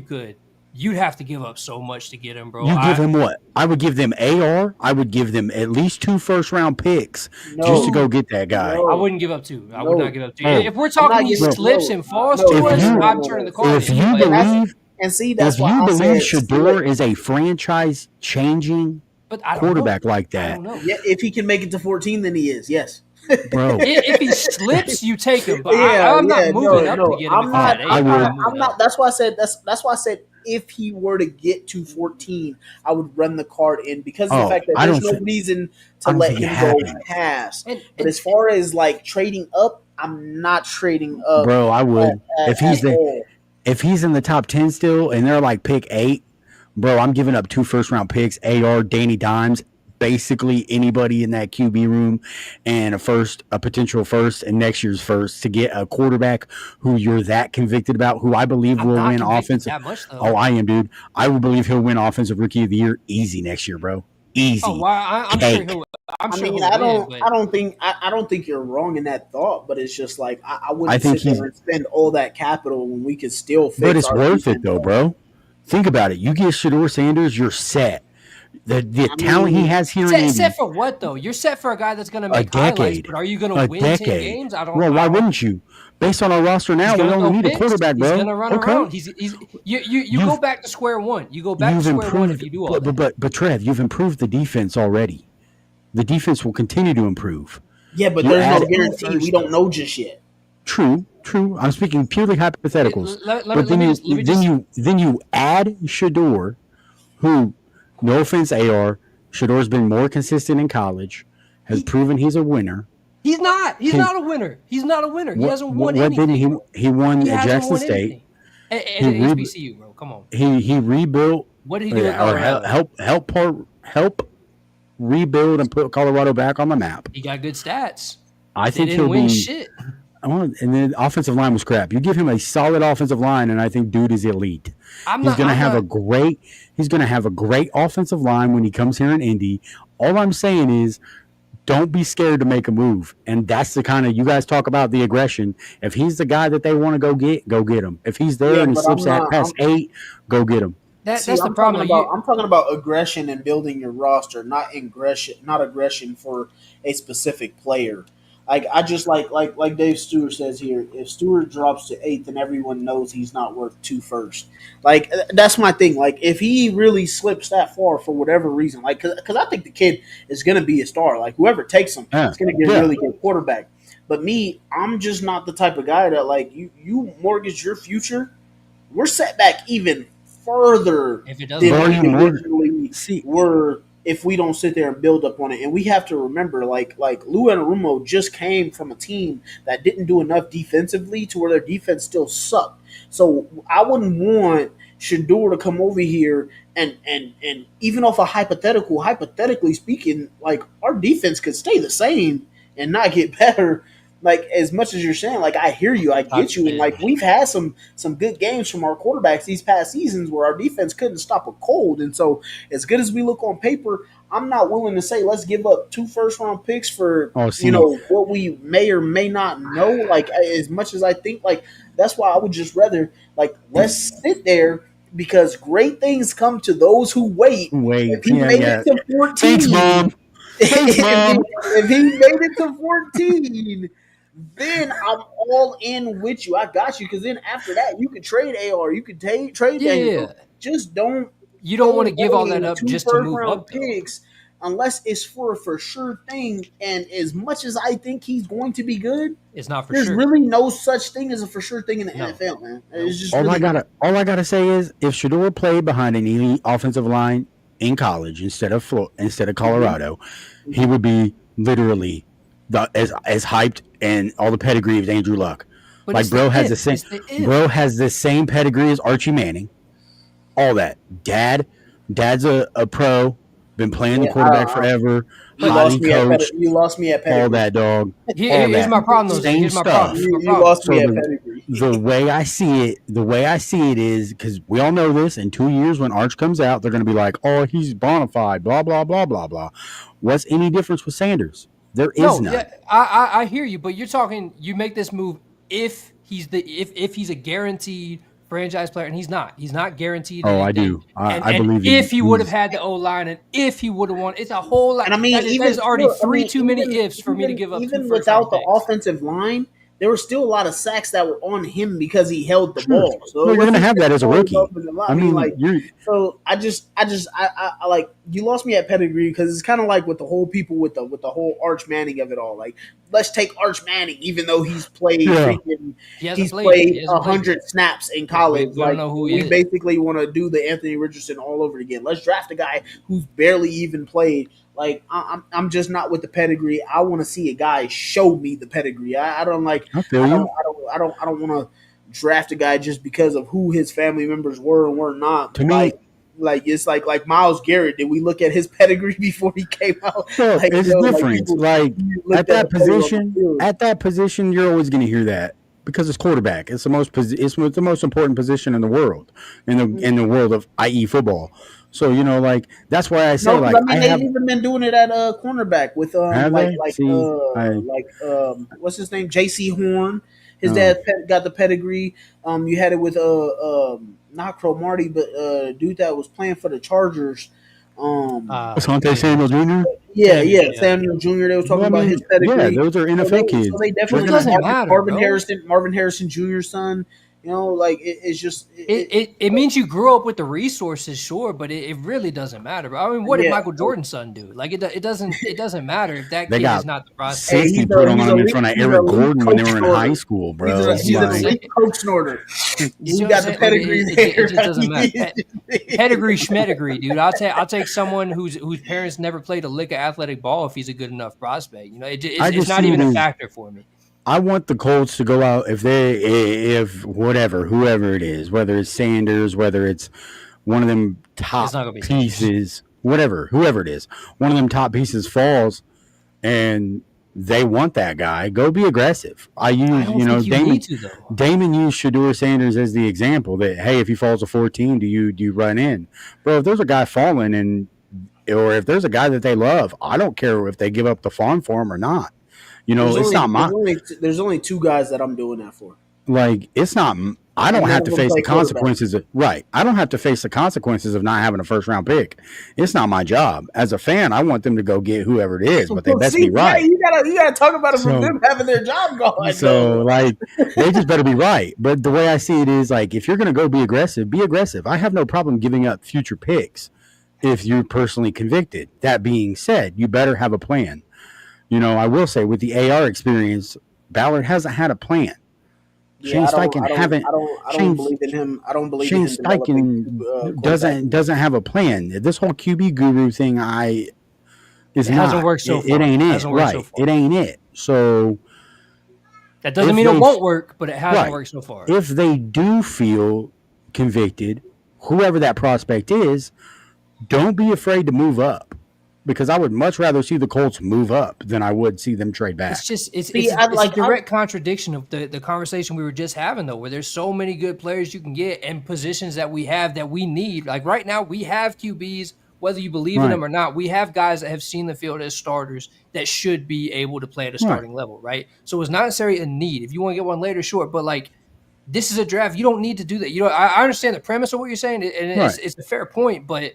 could, you'd have to give up so much to get him, bro. You give him what? I would give them AR. I would give them at least 2 first-round picks just to go get that guy. I wouldn't give up 2. I would not give up 2. If we're talking he slips and falls to us, I'm turning the card. If you believe, and see, that's if you why believe Shedeur is a franchise-changing quarterback like that, I don't know. Yeah, if he can make it to 14, then he is. Yes. Bro, if he slips, you take him. But I'm not moving up to get him. I'm not. That's why I said. That's why I said if he were to get to 14, I would run the card in because of the fact that there's no reason to let him go past. But as far as like trading up, I'm not trading up. Bro, I would if he's if he's in the top 10 still and they're like pick 8, bro, I'm giving up 2 first-round picks, AR, Danny Dimes, basically anybody in that QB room, and a potential first and next year's first to get a quarterback who you're that convicted about, who I believe will win offensive. Oh, I am, dude. I would believe he'll win offensive rookie of the year easy next year, bro. Easy. Oh, well, I'm sure he'll. I don't think you're wrong in that thought, but it's just like I wouldn't sit there and spend all that capital when we could still fix. But it's worth it though, bro. Think about it. You get Shedeur Sanders, you're set. The talent he has here in Indy. Set for what though? You're set for a guy that's going to make highlights, but are you going to win 10 games? I don't. Well, why wouldn't you? Based on our roster now, we only need a quarterback, bro. He's going to run around. You go back to square one. You go back to square one if you do all that. But Trev, you've improved the defense already. The defense will continue to improve. Yeah, but there's no guarantee. We don't know just yet. True. I'm speaking purely hypotheticals. Then you add Shedeur, who, no offense, AR, Shedeur's been more consistent in college, has proven he's a winner. He's not. He's not a winner. He hasn't won anything. He won at Jackson State. And HBCU, bro. Come on. He rebuilt. What did he do? Help rebuild and put Colorado back on the map. He got good stats. I think he'll win be shit. And the offensive line was crap. You give him a solid offensive line, and I think dude is elite. He's going to have a great offensive line when he comes here in Indy. All I'm saying is, don't be scared to make a move. And that's the kind of, you guys talk about the aggression. If he's the guy that they want to go get him. If he's there and he slips past 8, go get him. That's the problem. I'm talking about aggression and building your roster, not aggression for a specific player. Like I just like Dave Stewart says here, if Stewart drops to 8th, then everyone knows he's not worth 2 first. Like that's my thing. Like if he really slips that far for whatever reason, like because I think the kid is going to be a star. Like whoever takes him, is going to get a really good quarterback. But me, I'm just not the type of guy that like you mortgage your future. We're set back even further if it doesn't than we originally were. If we don't sit there and build up on it. And we have to remember, like Lou Anarumo just came from a team that didn't do enough defensively to where their defense still sucked. So I wouldn't want Shedeur to come over here and even off a hypothetically speaking, like our defense could stay the same and not get better. Like as much as you're saying, like I hear you, I get you, and like we've had some good games from our quarterbacks these past seasons where our defense couldn't stop a cold, and so as good as we look on paper, I'm not willing to say let's give up 2 first-round picks for what we may or may not know. Like as much as I think, like that's why I would just rather like let's sit there because great things come to those who wait. If Wait, he made it to Thanks, 14, mom. Thanks, mom. if he made it to 14, then I'm all in with you. I got you. Because then after that, you could trade AR, you could trade Daniel Yeah. Jones. Just don't You don't want throw to give all away that up two just to first move round up, though. picks unless it's for a for sure thing. And as much as I think he's going to be good, It's not for there's sure. really no such thing as a for sure thing in the No. NFL, man. Nope. It's just All really I gotta say is, if Shador played behind an elite offensive line in college instead of Colorado, he would be literally as hyped and all the pedigree as Andrew Luck. But Like it's the if. has It's the if. bro has the same pedigree as Archie Manning. All that. Dad's a pro, been playing the quarterback forever, highly coached, you lost me at pedigree. all that, dog. Here's my problem, though. Same Here's my stuff. problem. You lost me So at pedigree. the way I see it is, because we all know this. In 2 years, when Arch comes out, they're going to be like, "Oh, he's bona fide." Blah blah blah blah blah. What's any difference with Sanders? There is none. Yeah, I hear you, but you're talking. You make this move if he's if he's a guaranteed franchise player, and he's not. He's not guaranteed. Oh, anything. I do. I and believe if he would have had the O line, and if he would have won, it's a whole lot. And I mean, that is already three too many even, ifs for me to give up. Even two without the picks. offensive line, there were still a lot of sacks that were on him because he held the Sure. ball. So you're going to have that as a rookie. I mean, like, you're so I like, you lost me at pedigree because it's kind of like with the whole people with the whole Arch Manning of it all. Like, let's take Arch Manning, even though he's played freaking, he's played 100 snaps in college. We don't know who he we is. basically want to do the Anthony Richardson all over again. Let's draft a guy who's barely even played. Like, I'm just not with the pedigree. I want to see a guy show me the pedigree. I don't like. I feel you. I don't want to draft a guy just because of who his family members were and were not. To me, like it's like Myles Garrett. Did we look at his pedigree before he came out? So like, it's different. Like at that position, you're always going to hear that because it's quarterback. It's the most important position in the world, in the world of i.e. football. So like that's why I say they've even been doing it at cornerback with what's his name, J.C. Horn. His dad got the pedigree. You had it with not Cromartie, but dude that was playing for the Chargers. Asante Samuel Jr. Yeah, Samuel Jr. They were talking about his pedigree. Yeah, those are NFL kids. So they definitely doesn't matter. Marvin Harrison Jr.'s son. Like it's just it means you grew up with the resources, sure, but it really doesn't matter. Bro. I mean, what did Michael Jordan's son do? Like it doesn't matter if that kid is not the prospect. He put on him in front of Eric Gordon when they were in high school, bro. He's an elite coach snorter. You got the pedigree there. It just doesn't matter. Pedigree schmedigree, dude. I'll take someone whose parents never played a lick of athletic ball if he's a good enough prospect. It's not even a factor for me. I want the Colts to go out if whoever it is, whether it's Sanders, whether it's one of them top pieces, whoever it is, one of them top pieces falls, and they want that guy. Go be aggressive. Damon used Shador Sanders as the example that, hey, if he falls to 14, do you run in, bro? If there's a guy falling or if there's a guy that they love, I don't care if they give up the farm for him or not. There's only two guys that I'm doing that for. Like, it's not. I don't have to face the consequences. I don't have to face the consequences of not having a first round pick. It's not my job. As a fan, I want them to go get whoever it is, but they best be right. You gotta talk about it from them having their job going. So they just better be right. But the way I see it is, like, if you're gonna go be aggressive, be aggressive. I have no problem giving up future picks if you're personally convicted. That being said, you better have a plan. I will say with the AR experience, Ballard hasn't had a plan. Shane Steichen I don't believe in him. I don't believe Shane in him. Steichen doesn't have a plan. This whole QB guru thing, hasn't worked so far. It ain't it, right? It ain't it. So that doesn't mean it won't work, but it hasn't worked so far. If they do feel convicted, whoever that prospect is, don't be afraid to move up. Because I would much rather see the Colts move up than I would see them trade back. It's a direct contradiction of the conversation we were just having, though, where there's so many good players you can get and positions that we have that we need. Like right now, we have QBs, whether you believe in them or not. We have guys that have seen the field as starters that should be able to play at a starting level, right? So it's not necessarily a need. If you want to get one later, sure. But like this is a draft. You don't need to do that. I understand the premise of what you're saying, and it's a fair point, but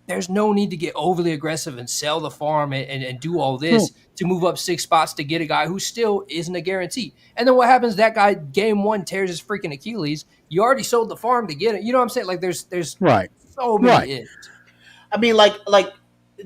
there's no need to get overly aggressive and sell the farm and do all this to move up 6 spots to get a guy who still isn't a guarantee. And then what happens? That guy game 1 tears his freaking Achilles. You already sold the farm to get it. You know what I'm saying? Like there's so many ifs. I mean, like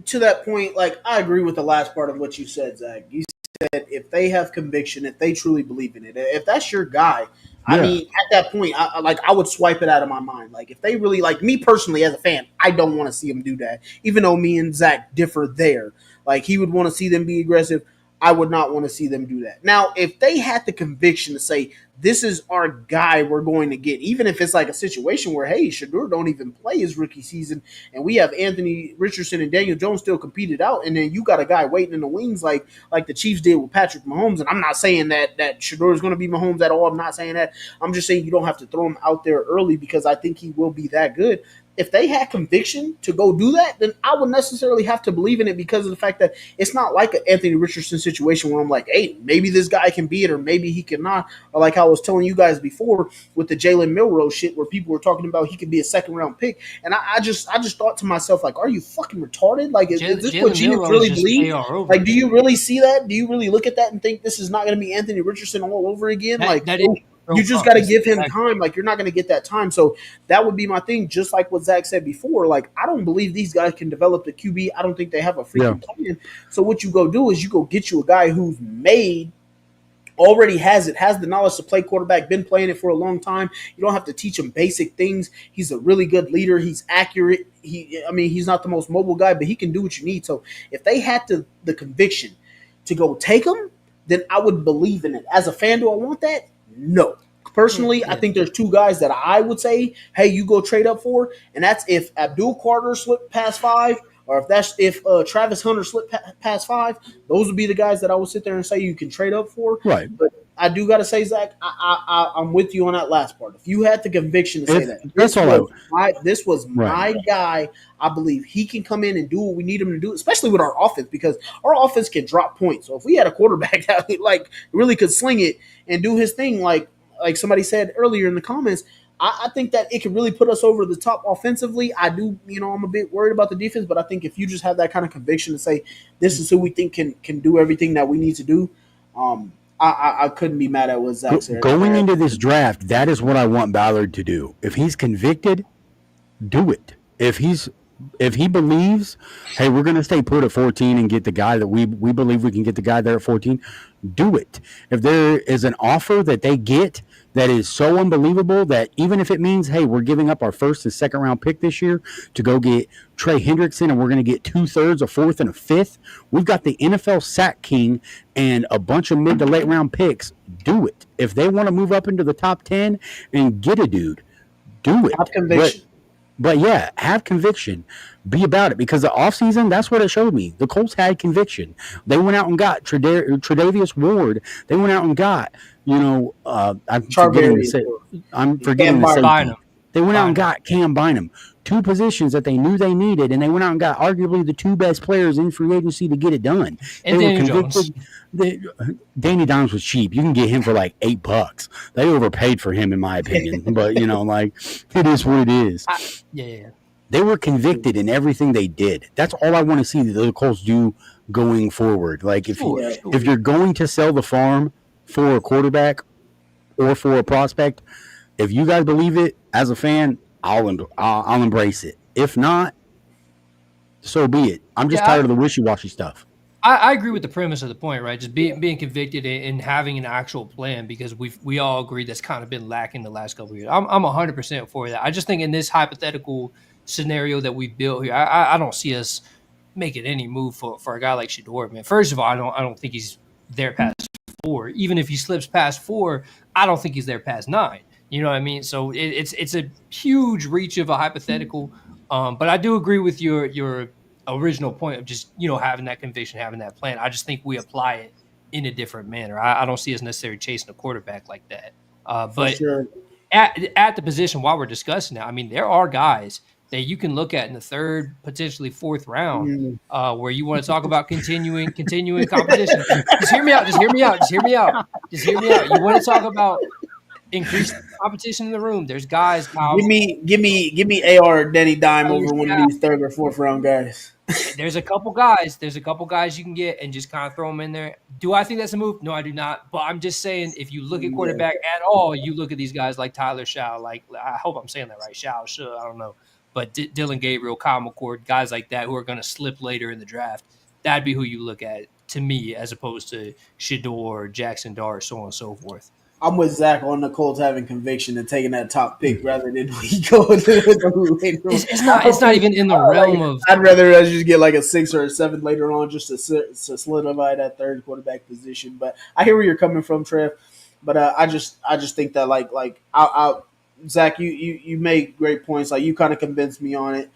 to that point, like I agree with the last part of what you said, Zach. You said if they have conviction, if they truly believe in it, if that's your guy, I mean, at that point, I would swipe it out of my mind. Like if they really like me personally as a fan, I don't want to see them do that. Even though me and Zach differ there, like he would want to see them be aggressive. I would not want to see them do that. Now, if they had the conviction to say, this is our guy we're going to get, even if it's like a situation where, hey, Shedeur don't even play his rookie season, and we have Anthony Richardson and Daniel Jones still competed out, and then you got a guy waiting in the wings like the Chiefs did with Patrick Mahomes, and I'm not saying that Shedeur is going to be Mahomes at all. I'm not saying that. I'm just saying you don't have to throw him out there early because I think he will be that good. If they had conviction to go do that, then I would necessarily have to believe in it because of the fact that it's not like an Anthony Richardson situation where I'm like, hey, maybe this guy can be it or maybe he cannot. Or like I was telling you guys before with the Jalen Milroe shit where people were talking about he could be a second-round pick. And I just thought to myself, like, are you fucking retarded? Like, is this what GMs really believe? Like, do you really see that? Do you really look at that and think this is not going to be Anthony Richardson all over again? You just got to give him time. Like, you're not going to get that time. So that would be my thing, just like what Zach said before. Like, I don't believe these guys can develop the QB. I don't think they have a freaking plan. So what you go do is you go get you a guy who's already has the knowledge to play quarterback, been playing it for a long time. You don't have to teach him basic things. He's a really good leader. He's accurate. He's not the most mobile guy, but he can do what you need. So if they had the conviction to go take him, then I would believe in it. As a fan, do I want that? No. Personally, I think there's 2 guys that I would say, hey, you go trade up for, and that's if Abdul Carter slipped past 5, or if Travis Hunter slipped past 5. Those would be the guys that I would sit there and say you can trade up for. Right. But I do got to say, Zach, I'm with you on that last part. If you had the conviction to say that, this was my guy. I believe he can come in and do what we need him to do, especially with our offense, because our offense can drop points. So if we had a quarterback that like really could sling it and do his thing, like somebody said earlier in the comments, I think that it could really put us over the top offensively. I do, I'm a bit worried about the defense, but I think if you just have that kind of conviction to say this is who we think can do everything that we need to do, I couldn't be mad at what Zach said. Going into this draft, that is what I want Ballard to do. If he's convicted, do it. If he believes, hey, we're going to stay put at 14 and get the guy that we believe we can get the guy there at 14, do it. If there is an offer that they get that is so unbelievable that even if it means, hey, we're giving up our first and second round pick this year to go get Trey Hendrickson and we're going to get 2/3, a fourth, and a fifth, we've got the NFL sack king and a bunch of mid to late round picks. Do it. If they want to move up into the top 10 and get a dude, do it. Have conviction. But yeah, have conviction. Be about it, because the offseason, that's what it showed me. The Colts had conviction. They went out and got Tre'Davious Ward. They went out and got, I'm forgetting to say they went out and got Cam Bynum. 2 positions that they knew they needed, and they went out and got arguably the 2 best players in free agency to get it done. And Danny Jones. Danny Dimes was cheap. You can get him for like $8. They overpaid for him, in my opinion. But it is what it is. They were convicted in everything they did. That's all I want to see the Colts do going forward. Like if you're going to sell the farm for a quarterback or for a prospect, if you guys believe it, as a fan, I'll embrace it. If not, so be it. I'm just tired of the wishy-washy stuff. I agree with the premise of the point, right? Just being convicted and having an actual plan, because we all agree that's kind of been lacking the last couple of years. I'm 100% for that. I just think in this hypothetical scenario that we built here, I don't see us making any move for a guy like Shedeur, man. First of all, I don't think he's there past 4. Even if he slips past 4, I don't think he's there past 9. You know what I mean? So it's a huge reach of a hypothetical. But I do agree with your original point of just, having that conviction, having that plan. I just think we apply it in a different manner. I don't see us necessarily chasing a quarterback like that. But sure. At the position while we're discussing it, I mean, there are guys that you can look at in the 3rd, potentially 4th round, where you want to talk about continuing competition. Just hear me out. You want to talk about increase competition in the room. There's guys, Kyle. Give me AR or Denny Dime Tyler over one of Scout. these third or fourth round guys. There's a couple guys. There's a couple guys you can get and just kind of throw them in there. Do I think that's a move? No, I do not. But I'm just saying, if you look at quarterback at all, you look at these guys like Tyler Shaw. Like, I hope I'm saying that right. Shaw, sure, I don't know. But Dylan Gabriel, Kyle McCord, guys like that who are going to slip later in the draft. That'd be who you look at to me, as opposed to Shador, Jackson Dart, so on and so forth. I'm with Zach on the Colts having conviction and taking that top pick rather than we go with the later. It's not even in the realm of. I'd rather us just get like a 6 or a 7 later on just to solidify that third quarterback position. But I hear where you're coming from, Trev. But I just think that Zach, you made great points. Like, you kind of convinced me on it.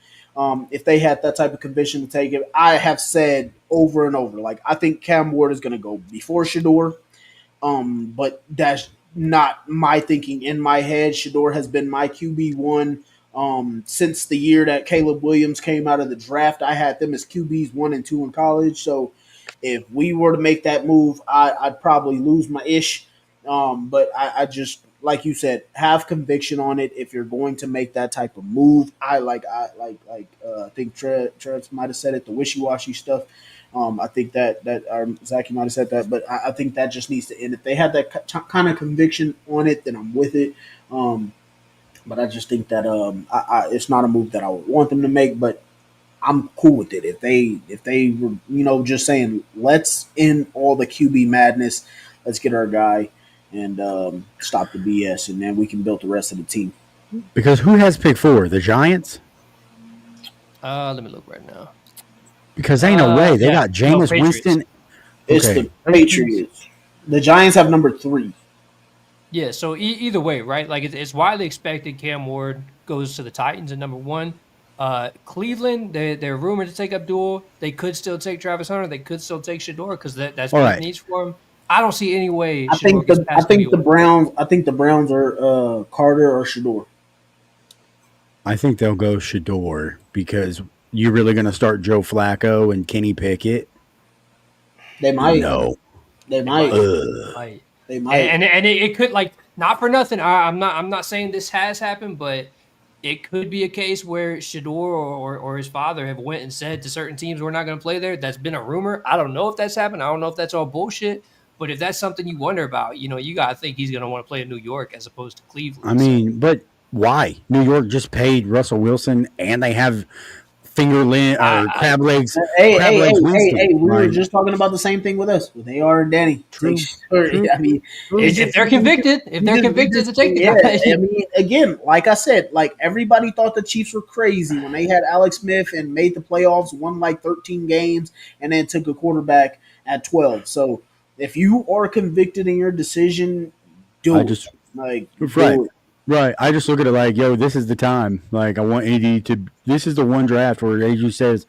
If they had that type of conviction to take it, I have said over and over, like, I think Cam Ward is going to go before Shador. But that's not my thinking in my head. Shador has been my QB1 since the year that Caleb Williams came out of the draft. I had them as QBs 1 and 2 in college. So if we were to make that move, I'd probably lose my ish. But I just, like you said, have conviction on it. If you're going to make that type of move, I think Trev might have said it, the wishy-washy stuff. I think that Zach, you might have said that, but I think that just needs to end. If they have that kind of conviction on it, then I'm with it. But I just think that it's not a move that I would want them to make, but I'm cool with it. If they were, just saying, let's end all the QB madness, let's get our guy and stop the BS, and then we can build the rest of the team. Because who has pick 4? The Giants? Let me look right now. Because ain't no way. They got Jameis Winston. It's the Patriots. The Giants have number 3. Yeah, so either way, right? Like, it's widely expected Cam Ward goes to the Titans at number 1. Cleveland, they're rumored to take Abdul. They could still take Travis Hunter. They could still take Shador because that's big needs for him. I don't see any way. I think the Browns are Carter or Shador. I think they'll go Shador because you're really going to start Joe Flacco and Kenny Pickett. They might. No. They might. They might. And it could, like, not for nothing. I'm not saying this has happened, but it could be a case where Shador or his father have went and said to certain teams, we're not going to play there. That's been a rumor. I don't know if that's happened. I don't know if that's all bullshit. But if that's something you wonder about, you got to think he's going to want to play in New York as opposed to Cleveland. I mean, but why? New York just paid Russell Wilson, and they have crab legs. Hey, we were just talking about the same thing with us, with AR and Danny. True. I mean, if they're convicted to take the guy. I mean, again, like I said, like, everybody thought the Chiefs were crazy when they had Alex Smith and made the playoffs, won like 13 games, and then took a quarterback at 12. So if you are convicted in your decision, do it. Right. I just look at it like, yo, this is the time. Like, I want AD to – this is the one draft where AD says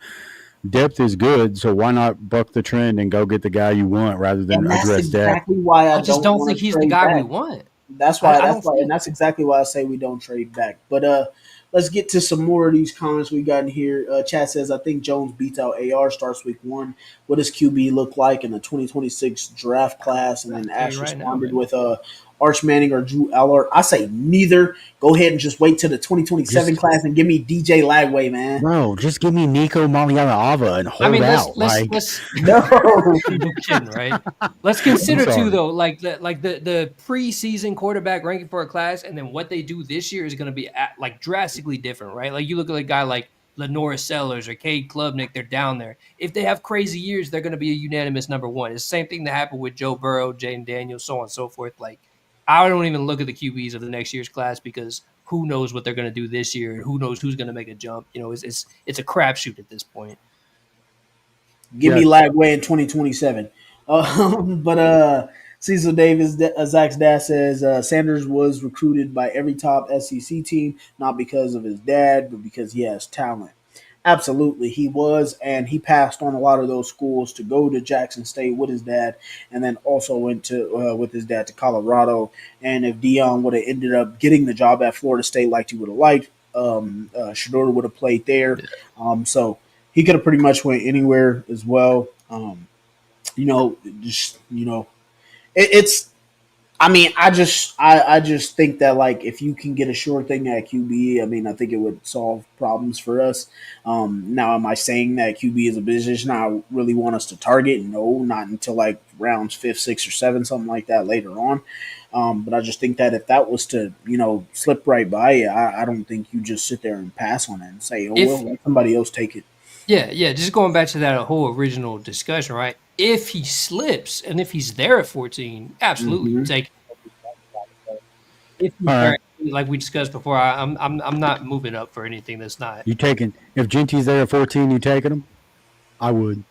depth is good, so why not buck the trend and go get the guy you want rather than address depth? Why I just don't think he's the guy we want. That's why, and that's exactly why I say we don't trade back. But let's get to some more of these comments we got in here. Chad says, I think Jones beats out AR, starts week 1. What does QB look like in the 2026 draft class? And then Ash responded with Arch Manning or Drew Eller. I say neither. Go ahead and just wait till the 2027 class and give me DJ Lagway, man. Bro, just give me Nico Maliala and hold out. No, right? Let's consider too, though, like the preseason quarterback ranking for a class, and then what they do this year is going to be drastically different, right? Like, you look at a guy like Lenora Sellers or Cade Klubnik, they're down there. If they have crazy years, they're going to be a unanimous number 1. It's the same thing that happened with Joe Burrow, Jaden Daniels, so on and so forth. Like, I don't even look at the QBs of the next year's class because who knows what they're going to do this year and who knows who's going to make a jump. It's a crapshoot at this point. Give me Lagway in 2027. But Cecil Davis, Zach's dad says Sanders was recruited by every top SEC team, not because of his dad, but because he has talent. Absolutely, he was, and he passed on a lot of those schools to go to Jackson State with his dad, and then also went to with his dad to Colorado. And if Deion would have ended up getting the job at Florida State like he would have liked, Shador would have played there. So he could have pretty much went anywhere as well. It's I mean, I just think that like if you can get a sure thing at QB, I mean, I think it would solve problems for us. Now, am I saying that QB is a position I really want us to target? No, not until like rounds fifth, sixth, or seven, something like that later on. But I just think that if that was to slip right by you, I don't think you just sit there and pass on it and say, oh well, If let somebody else take it. yeah, just going back to that whole original discussion, right? If he slips and if he's there at 14, absolutely you Hmm. take him. If he's All there, right, like we discussed before, I'm not moving up for anything that's not. you taking if Genty's there at 14, you taking him? I would.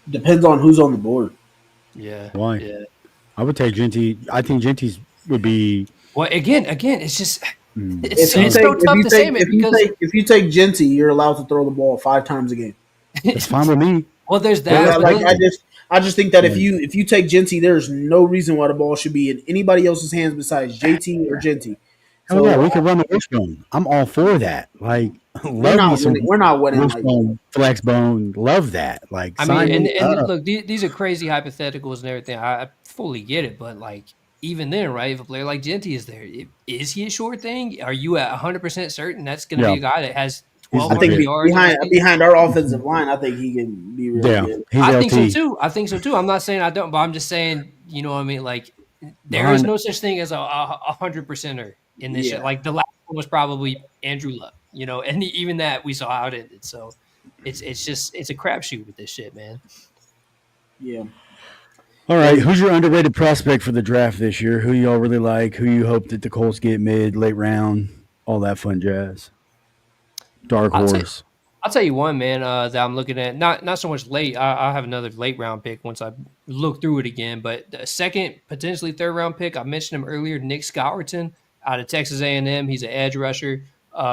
Depends on who's on the board. Yeah, Why? yeah. I would take Genty. I think Genty's would be. Well, again, it's just Mm, If I you it's don't take know. so if tough you to say, take man, if you because take if you take Genty, you're allowed to throw the ball 5 times a game. That's fine with me. well, there's But that, Like, but like, listen, those, I just think that if like, you take Genty, there's no reason why the ball should be in anybody else's hands besides JT or Genty. hell yeah, So we could run the wishbone. I'm all for that. Like, we're love me not some winning. We're not winning like that. wishbone, flex bone. Love that. Like, I mean, sign and me and up. look, these are crazy hypotheticals and everything. I fully get it, but like even then, right? If a player like Genty is there, is he a sure thing? Are you at 100% certain that's going to be Yeah, a guy that has he's I think 1,200 legit. yards in a behind season? behind our offensive line, I think he can be really Yeah, good. he's I think so LT too. I think so too. I'm not saying I don't, but I'm just saying, you know what I mean? Like, there is behind. no such thing as a 100%er in this shit. Yeah, Like, the last one was probably Andrew Luck, and even that we saw how it ended. So it's just, it's a crapshoot with this shit, man. yeah. All Well, right, who's your underrated prospect for the draft this year? Who y'all really like? Who you hope that the Colts get mid, late round, all that fun jazz? Dark I'll tell horse. I'll tell you one, man, that I'm looking at. Not so much late. I'll have another late round pick once I look through it again. But the second, potentially third round pick, I mentioned him earlier, Nick Scourton out of Texas A&M. He's an edge rusher.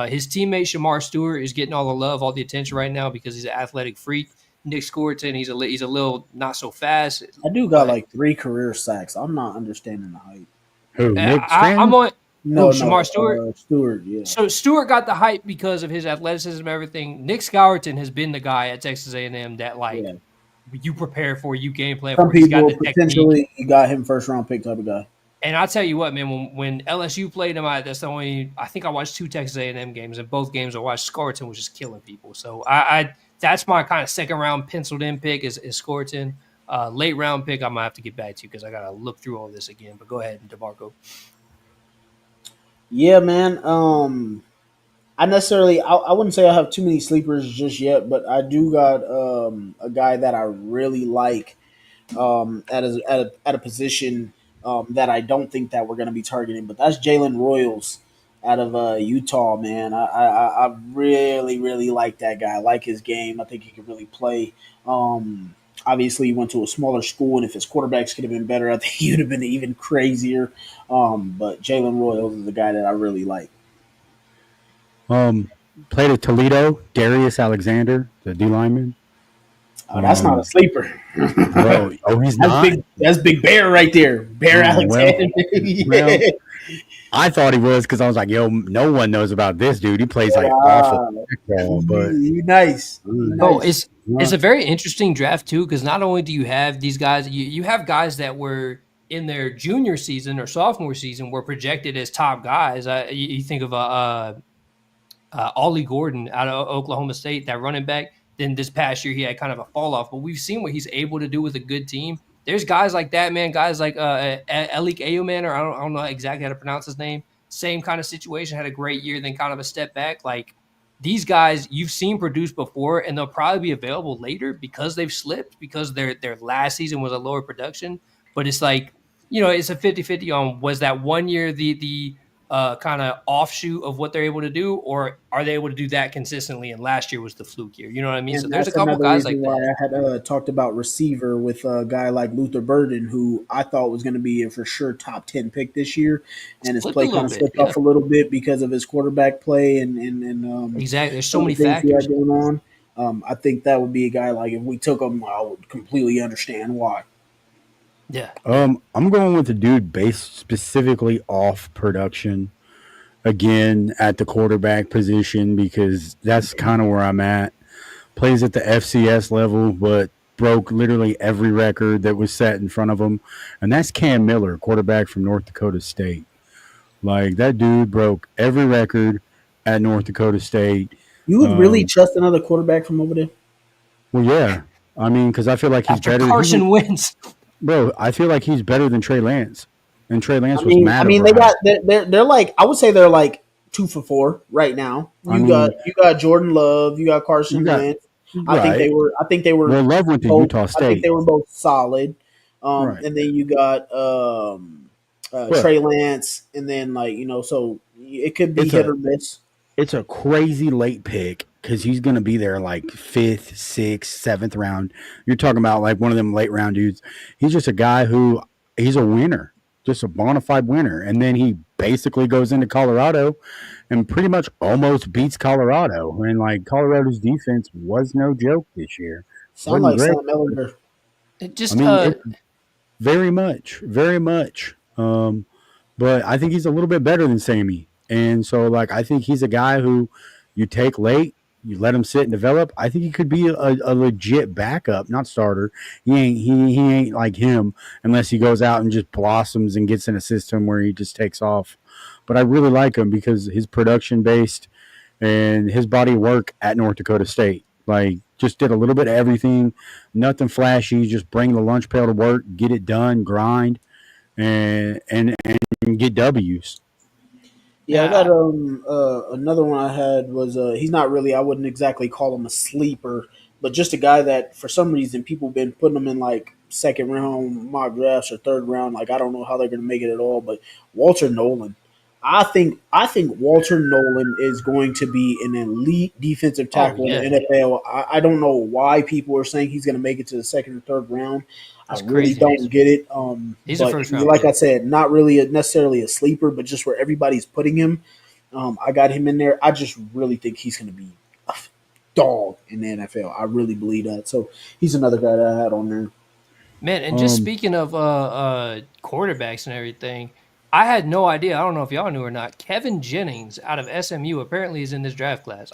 His teammate Shamar Stewart is getting all the love, all the attention right now because he's an athletic freak. Nick Scourton, he's a little not so fast, I do got but like 3 career sacks. I'm not understanding the hype. Who? Nick I'm Scranton? on who No, Shamar no, Stewart. Stewart. Yeah, So Stewart got the hype because of his athleticism and everything. Nick Scourton has been the guy at Texas A&M that like yeah. you prepare for, you game plan Some for. He's got people the technique. potentially got him first round pick type of guy. And I'll tell you what, man, when LSU played him, that's the only I think I watched 2 Texas A&M games, and both games I watched Scourton was just killing people. So I that's my kind of second round penciled in pick is Scourton. Late round pick, I might have to get back to because I gotta look through all this again. But go ahead, DeMarco. Yeah, man. I wouldn't say I have too many sleepers just yet, but I do got a guy that I really like at a position that I don't think that we're going to be targeting, but that's Jalen Royals out of Utah, man. I really really like that guy. I like his game. I think he could really play. Obviously, he went to a smaller school, and if his quarterbacks could have been better, I think he would have been even crazier. But Jalen Royals is the guy that I really like. Um, Played at Toledo. Darius Alexander, the D lineman. Oh, that's not a sleeper. Bro, oh, he's That's not. big. That's Big Bear right there. Bear Well, Alexander. well, Yeah. I thought he was because I was like, yo, no one knows about this dude. He plays like awful Ah, football, but he nice. He Oh, nice. it's a very interesting draft too, because not only do you have these guys, you have guys that were in their junior season or sophomore season were projected as top guys. You think of Ollie Gordon out of Oklahoma State, that running back. Then this past year he had kind of a fall off, but we've seen what he's able to do with a good team. There's guys like that, man. Guys like Elik Ayoman, or I don't know exactly how to pronounce his name. Same kind of situation, had a great year, then kind of a step back. Like these guys, you've seen produce before, and they'll probably be available later because they've slipped because their last season was a lower production. But it's like it's a 50-50 on was that one year the kind of offshoot of what they're able to do, or are they able to do that consistently? And last year was the fluke year. You know what I mean? So And there's a that's couple another guys reason like why that. I had talked about receiver with a guy like Luther Burden, who I thought was going to be a for sure top 10 pick this year, and his Slipped a play kind little of bit. slipped Yeah, off a little bit because of his quarterback play and exactly. There's so some of many the things he had factors. going on. I think that would be a guy like if we took him, I would completely understand why. Yeah, yeah. I'm going with the dude based specifically off production again at the quarterback position because that's kind of where I'm at. Plays at the FCS level, but broke literally every record that was set in front of him, and that's Cam Miller, quarterback from North Dakota State. Like that dude broke every record at North Dakota State. You would really Um, trust another quarterback from over there? well, yeah, I mean, because I feel like he's After better. He's Carson Wentz. bro. I feel like he's better than Trey Lance, and Trey I Lance was mean, I mad mean, over they how. got they're like I would say they're like 2 for 4 right now. I You got Jordan Love, you got you Carson got Wentz. right. I think they were Well, Love went to both. Utah I think State, they were both solid. right? And then you got But Trey Lance, and then so it could be it's hit a or miss. it's a crazy late pick because he's going to be there like fifth, sixth, seventh round. You're talking about like one of them late round dudes. He's just a guy who he's a winner, just a bona fide winner. And then he basically goes into Colorado and pretty much almost beats Colorado. And like Colorado's defense was no joke this year. Sound Wasn't like great. Sam Ellinger. It I just mean, it's very much, very much. But I think he's a little bit better than Sammy. And so, like, I think he's a guy who you take late, you let him sit and develop. I think he could be a legit backup, not starter. He ain't like him unless he goes out and just blossoms and gets in a system where he just takes off. But I really like him because his production based and his body of work at North Dakota State. Like, just did a little bit of everything, nothing flashy. Just bring the lunch pail to work, get it done, grind, and get W's. Yeah, I got yeah, another one I had was he's not really, I wouldn't exactly call him a sleeper, but just a guy that for some reason people been putting him in like second round mock drafts or third round. Like I don't know how they're gonna make it at all, but Walter Nolan. I think Walter Nolan is going to be an elite defensive oh tackle in yeah, the NFL. I don't know why people are saying he's going to make it to the second or third round. I that's really crazy. don't get it. He's a But first round like I pick. said, not really necessarily a sleeper, but just where everybody's putting him. I got him in there. I just really think he's going to be a dog in the NFL. I really believe that. So he's another guy that I had on there. Man, and just Um, speaking of quarterbacks and everything, I had no idea. I don't know if y'all knew or not. Kevin Jennings out of SMU apparently is in this draft class.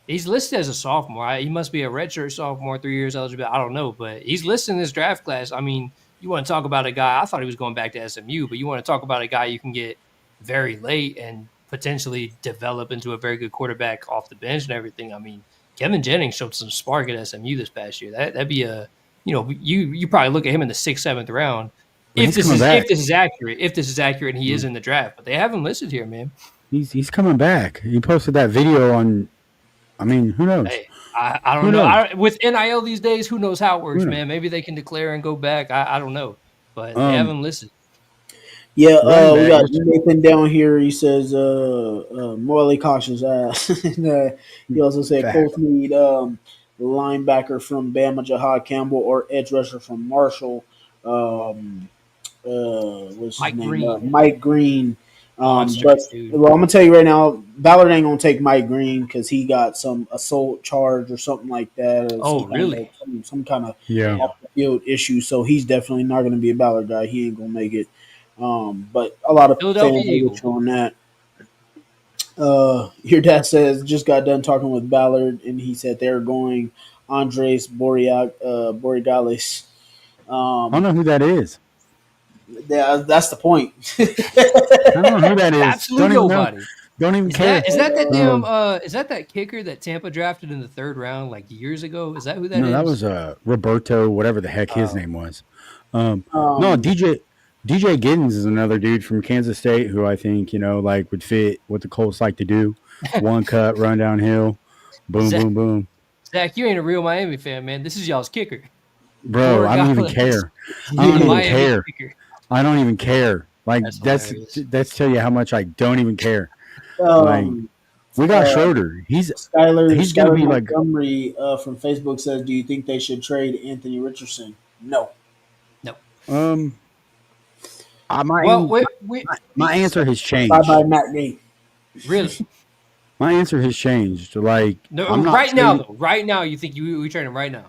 He's listed as a sophomore. He must be a redshirt sophomore, 3 years eligible. I don't know, but he's listed in this draft class. I mean, you want to talk about a guy? I thought he was going back to SMU, but you want to talk about a guy you can get very late and potentially develop into a very good quarterback off the bench and everything. I mean, Kevin Jennings showed some spark at SMU this past year. That'd be a you probably look at him in the sixth, seventh round. but he's coming back. If this is accurate, and he is in the draft, but they have him listed here, man. He's coming back. He posted that video on. I mean, who knows? Hey, I don't Who know. knows? With NIL these days, who knows how it Who works, knows? man? Maybe they can declare and go back. I don't know, but they have Um, him listed. Yeah, running we back. got Nathan down here. He says, morally cautious ass. And, he also said, Fact. Colts need linebacker from Bama, Jahad Campbell, or edge rusher from Marshall. Um, what's his Mike name? Green, Mike Green. monster But dude. well, I'm gonna tell you right now, Ballard ain't gonna take Mike Green because he got some assault charge or something like that, or Oh, really? some kind of Yeah. Damn. off the field issue. So he's definitely not gonna be a Ballard guy. He ain't gonna make it. But a lot of Philadelphia fans are Eagle. with you on that. Your dad says just got done talking with Ballard, and he said they're going Andres Borregales. I don't know who that is. That's the point. I don't know who that is. Absolute Don't even know. nobody. Don't even Is care. that damn Um, is that kicker that Tampa drafted in the third round like years ago? Is that who that no, that is? was Roberto, whatever the heck his Uh, name was. Um, no, um, DJ Giddens is another dude from Kansas State who I think like would fit what the Colts like to do. One cut, run downhill, boom, Zach, boom, boom. Zach, you ain't a real Miami fan, man. This is y'all's kicker. Bro, I don't even Borregales care. I is don't the even Miami care. kicker. I don't even care. Like That's that's hilarious. that's tell you how much I don't even care. Like um, we got uh, Schroeder. He's gonna Skylar be like Montgomery from Facebook says, "Do you think they should trade Anthony Richardson?" No. No. um. My Well, my answer has Bye bye changed. Matt Gay. really? My answer has changed. Like No, right now though. Right now, you think we trade him right now?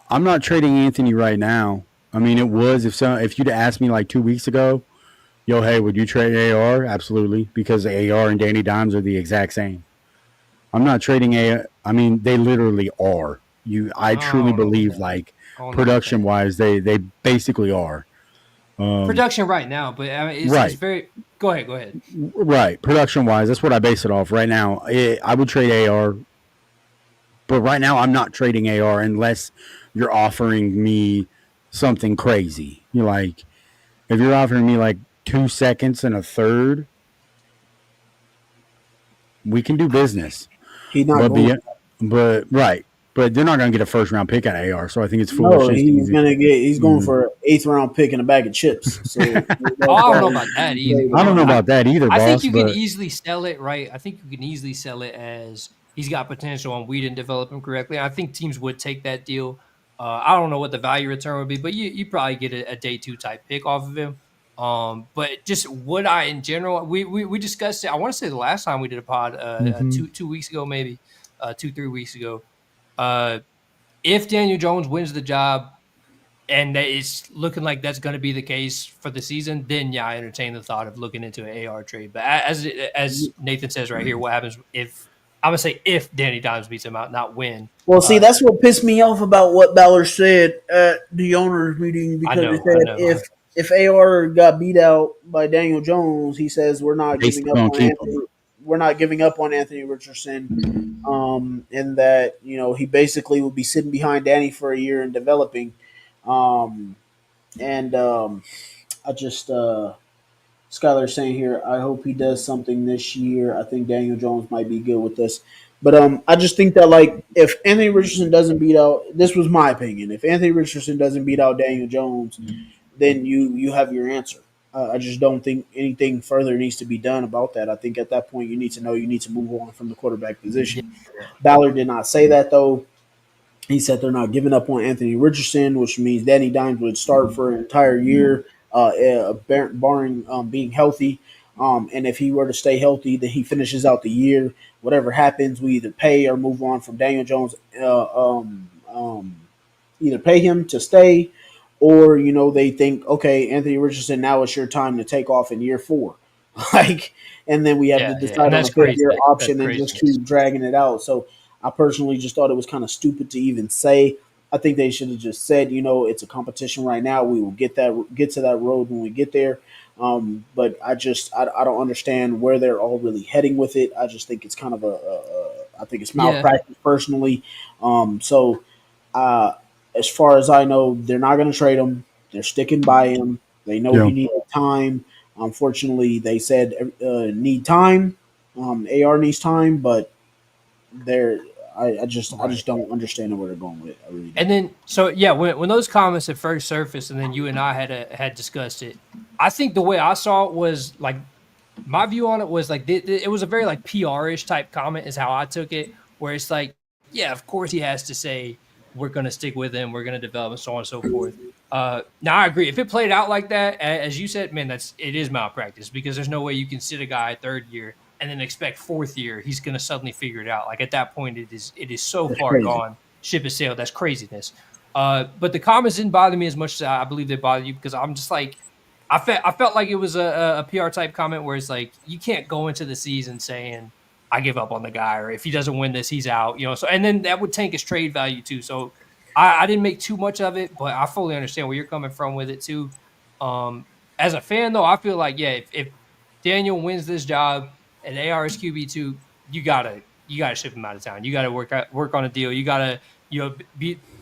I'm not trading Anthony right now. I mean, it was if you'd asked me like 2 weeks ago, yo, hey, would you trade AR? Absolutely, because AR and Danny Dimes are the exact same. I'm not trading A. I mean, they literally are. I I truly don't know about believe that. like production wise, they basically are. Production right now, but I mean, it's Right. very. Go ahead. Right. Production wise, that's what I base it off. Right now, I would trade AR, but right now I'm not trading AR unless you're offering me something crazy. You're like, if you're offering me like 2 seconds and a third, we can do business. He's not But going. be but right. But they're not going to get a first round pick at AR, so I think it's No, foolishness to he's even. gonna get. He's going for an 8th round pick and a bag of chips. So Oh, that's I don't why know he's about that either. trading. I don't know about that either, I think boss. you can But easily sell it, right? I think you can easily sell it as he's got potential and we didn't develop him correctly. I think teams would take that deal. I don't know what the value return would be, but you probably get a day two type pick off of him. But just would I in general? We discussed it. I want to say the last time we did a pod, mm-hmm. 2 weeks ago, maybe 2-3 weeks ago. Uh, if Daniel Jones wins the job, and it's looking like that's going to be the case for the season, then yeah, I entertain the thought of looking into an AR trade. But as Nathan says right here, what happens if I'm gonna say if Danny Dimes beats him out, not when? Well, see, that's what pissed me off about what Ballard said at the owners' meeting I because he know, I said know. if AR got beat out by Daniel Jones, he says we're not They giving still up gonna on keep him. Anthony. We're not giving up on Anthony Richardson, and that he basically will be sitting behind Danny for a year and developing. Um, and I just Skylar's saying here, I hope he does something this year. I think Daniel Jones might be good with this. But I just think that like if Anthony Richardson doesn't beat out, this was my opinion. If Anthony Richardson doesn't beat out Daniel Jones, then you have your answer. I just don't think anything further needs to be done about that. I think at that point you need to know you need to move on from the quarterback Yeah, position. Ballard did not say that though. He said they're not giving up on Anthony Richardson, which means Danny Dimes would start for an entire year, barring being healthy. And if he were to stay healthy, then he finishes out the year. Whatever happens, we either pay or move on from Daniel Jones. Either pay him to stay, or they think, okay, Anthony Richardson, now it's your time to take off in year 4, like, and then we have to yeah, decide and on a that's 5th-year crazy. That's option and just craziness. keep dragging it out. So I personally just thought it was kind of stupid to even say. I think they should have just said, it's a competition right now. We will get to that road when we get there. But I don't understand where they're all really heading with it. I just think it's kind of I think it's Yeah, malpractice personally. So uh, as far as I know, they're not going to trade him. They're sticking by him. They know Yeah. he needs time. Unfortunately, they said need time. AR needs time, but they're I right. just don't understand where they're going with it. I really And don't. then, so yeah, when those comments had first surfaced, and then you and I had discussed it, I think the way I saw it was like my view on it was like it was a very like PR-ish type comment is how I took it, where it's like, yeah, of course he has to say we're going to stick with him, we're going to develop, and so on and so forth. Now I agree. If it played out like that, as you said, man, it is malpractice because there's no way you can sit a guy 3rd year and then expect 4th year he's going to suddenly figure it out. Like at that point, it is so That's far crazy. gone, ship has sailed. That's craziness. But the comments didn't bother me as much as I believe they bother you because I'm just like I felt like it was a PR type comment where it's like you can't go into the season saying I give up on the guy or if he doesn't win this he's out, So and then that would tank his trade value too. So I didn't make too much of it, but I fully understand where you're coming from with it too. As a fan though, I feel like yeah, if Daniel wins this job and AR is QB2, you gotta ship him out of town. You gotta work on a deal. You gotta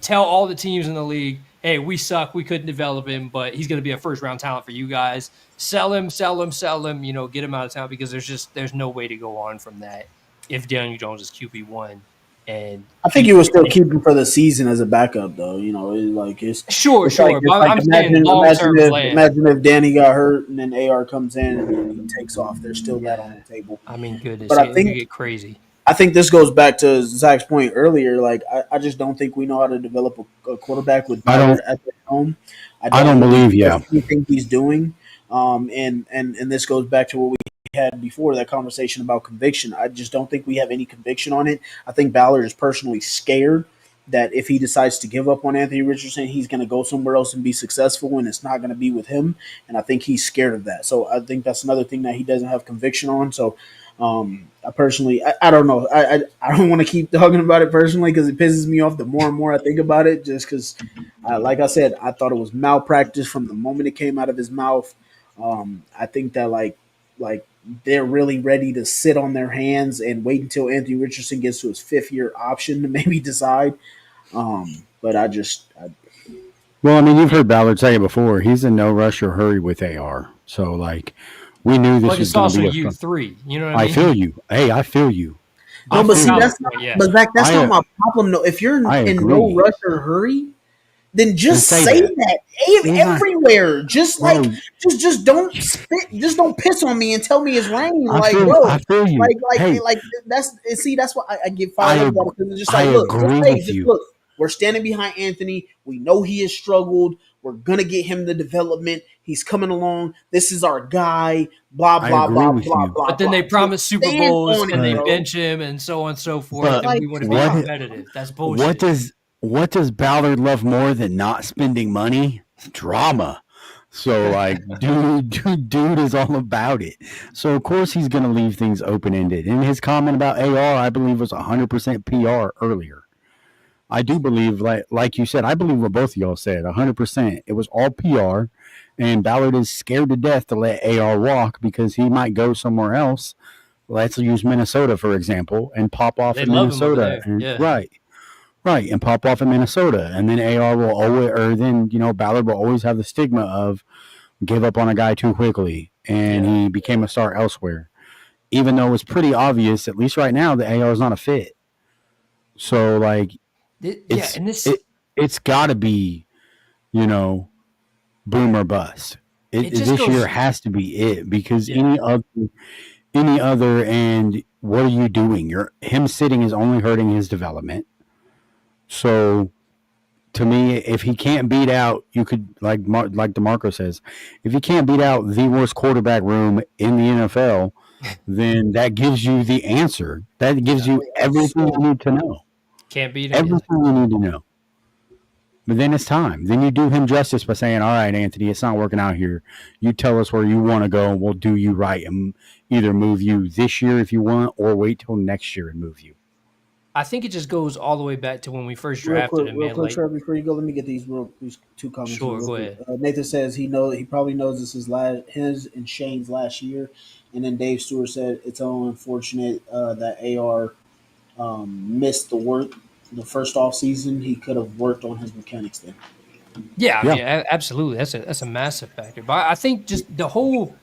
tell all the teams in the league, hey, we suck. We couldn't develop him, but he's going to be a first round talent for you guys. Sell him, sell him, sell him. Get him out of town because there's no way to go on from that if Daniel Jones is QB1 and I think you would still keep him for the season as a backup, though. Sure, It's but like I'm saying long term plan. imagine if Danny got hurt and then AR comes in and then he takes off. There's still that on Yeah, the table. I mean, goodness, But it could get crazy. I think this goes back to Zach's point earlier. Like, I just don't think we know how to develop a quarterback with I don't. Ballard at the helm. I I don't don't really believe. think Yeah. there's anything he's doing. And this goes back to what we had before that conversation about conviction. I just don't think we have any conviction on it. I think Ballard is personally scared that if he decides to give up on Anthony Richardson, he's going to go somewhere else and be successful, and it's not going to be with him. And I think he's scared of that. So I think that's another thing that he doesn't have conviction on. So I personally, I don't know. I don't want to keep talking about it personally because it pisses me off the more and more I think about it. Just because Like I said, I thought it was malpractice from the moment it came out of his mouth. I think that like they're really ready to sit on their hands and wait until Anthony Richardson gets to his 5th-year option to maybe decide. But Well, I mean, you've heard Ballard say it before. He's in no rush or hurry with AR. So, like, we knew this But was it's going to also be U3. You know what I I mean? feel you. Hey, I feel you. no, I but feel see, you. that's not. Yeah. But Zach, that's not I my problem. No, if you're I in no agree. rush or hurry, then Then just say say that. that He's not, everywhere. Just like bro. just don't spit, just don't piss on me and tell me it's rain. I Like, feel. I bro, feel you. Hey, like that's see that's why I get I fired up about ag- it because it's just I like look, agree with just you. look. We're standing behind Anthony. We know he has struggled. We're gonna get him the development. He's coming along. This is our guy. Blah I blah agree blah with blah you. blah But then blah. they Just promise Super stand Bowls on and it, they But bro. bench him and so on and so forth. but And Like, we want to come be what on. competitive. That's what bullshit. does Ballard love more than not spending money? Drama. So like, dude is all about it. So of course he's gonna leave things open ended. And his comment about AR, I believe, was 100% PR earlier. I do believe, like you said, I believe what both of y'all said, 100%. It was all PR, and Ballard is scared to death to let AR walk because he might go somewhere else. Let's use Minnesota for example, and pop off They in love him over Minnesota, there. and Yeah. right, and pop off in Minnesota, and then AR will always, or then Ballard will always have the stigma of give up on a guy too quickly, and Yeah. he became a star elsewhere. Even though it's pretty obvious, at least right now, that AR is not a fit. So like, Yeah. it's And this, it it's got to be you know boom or bust. it just This year goes, has to be it because yeah. any other, and what are you doing? Him sitting is only hurting his development. So to me, if he can't beat out, you could like DeMarco says, if he can't beat out the worst quarterback room in the NFL, then that gives you the answer. That gives you everything you need to know. Can't beat him. Yeah. Everything you need to know. But then it's time. Then you do him justice by saying, "All right, Anthony, it's not working out here. You tell us where you want to go, and we'll do you right, and either move you this year if you want, or wait till next year and move you." I think it just goes all the way back to when we first drafted him, Real man. quick, Like, Trevor, before you go, let me get these 2 comments in sure, real go quick. ahead. Nathan says he probably knows this is his and Shane's last year, and then Dave Stewart said it's all unfortunate that AR missed the first off season. He could have worked on his mechanics then. Yeah, I Yeah. mean, absolutely. That's a massive factor. But I think just the whole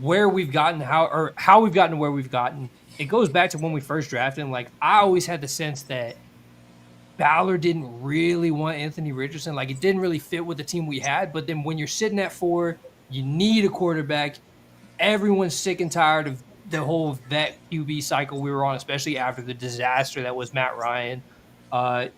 where we've gotten, how we've gotten to where we've gotten, it goes back to when we first drafted him. Like, I always had the sense that Ballard didn't really want Anthony Richardson. Like, it didn't really fit with the team we had. But then when you're sitting at 4, you need a quarterback. Everyone's sick and tired of the whole vet QB cycle we were on, especially after the disaster that was Matt Ryan.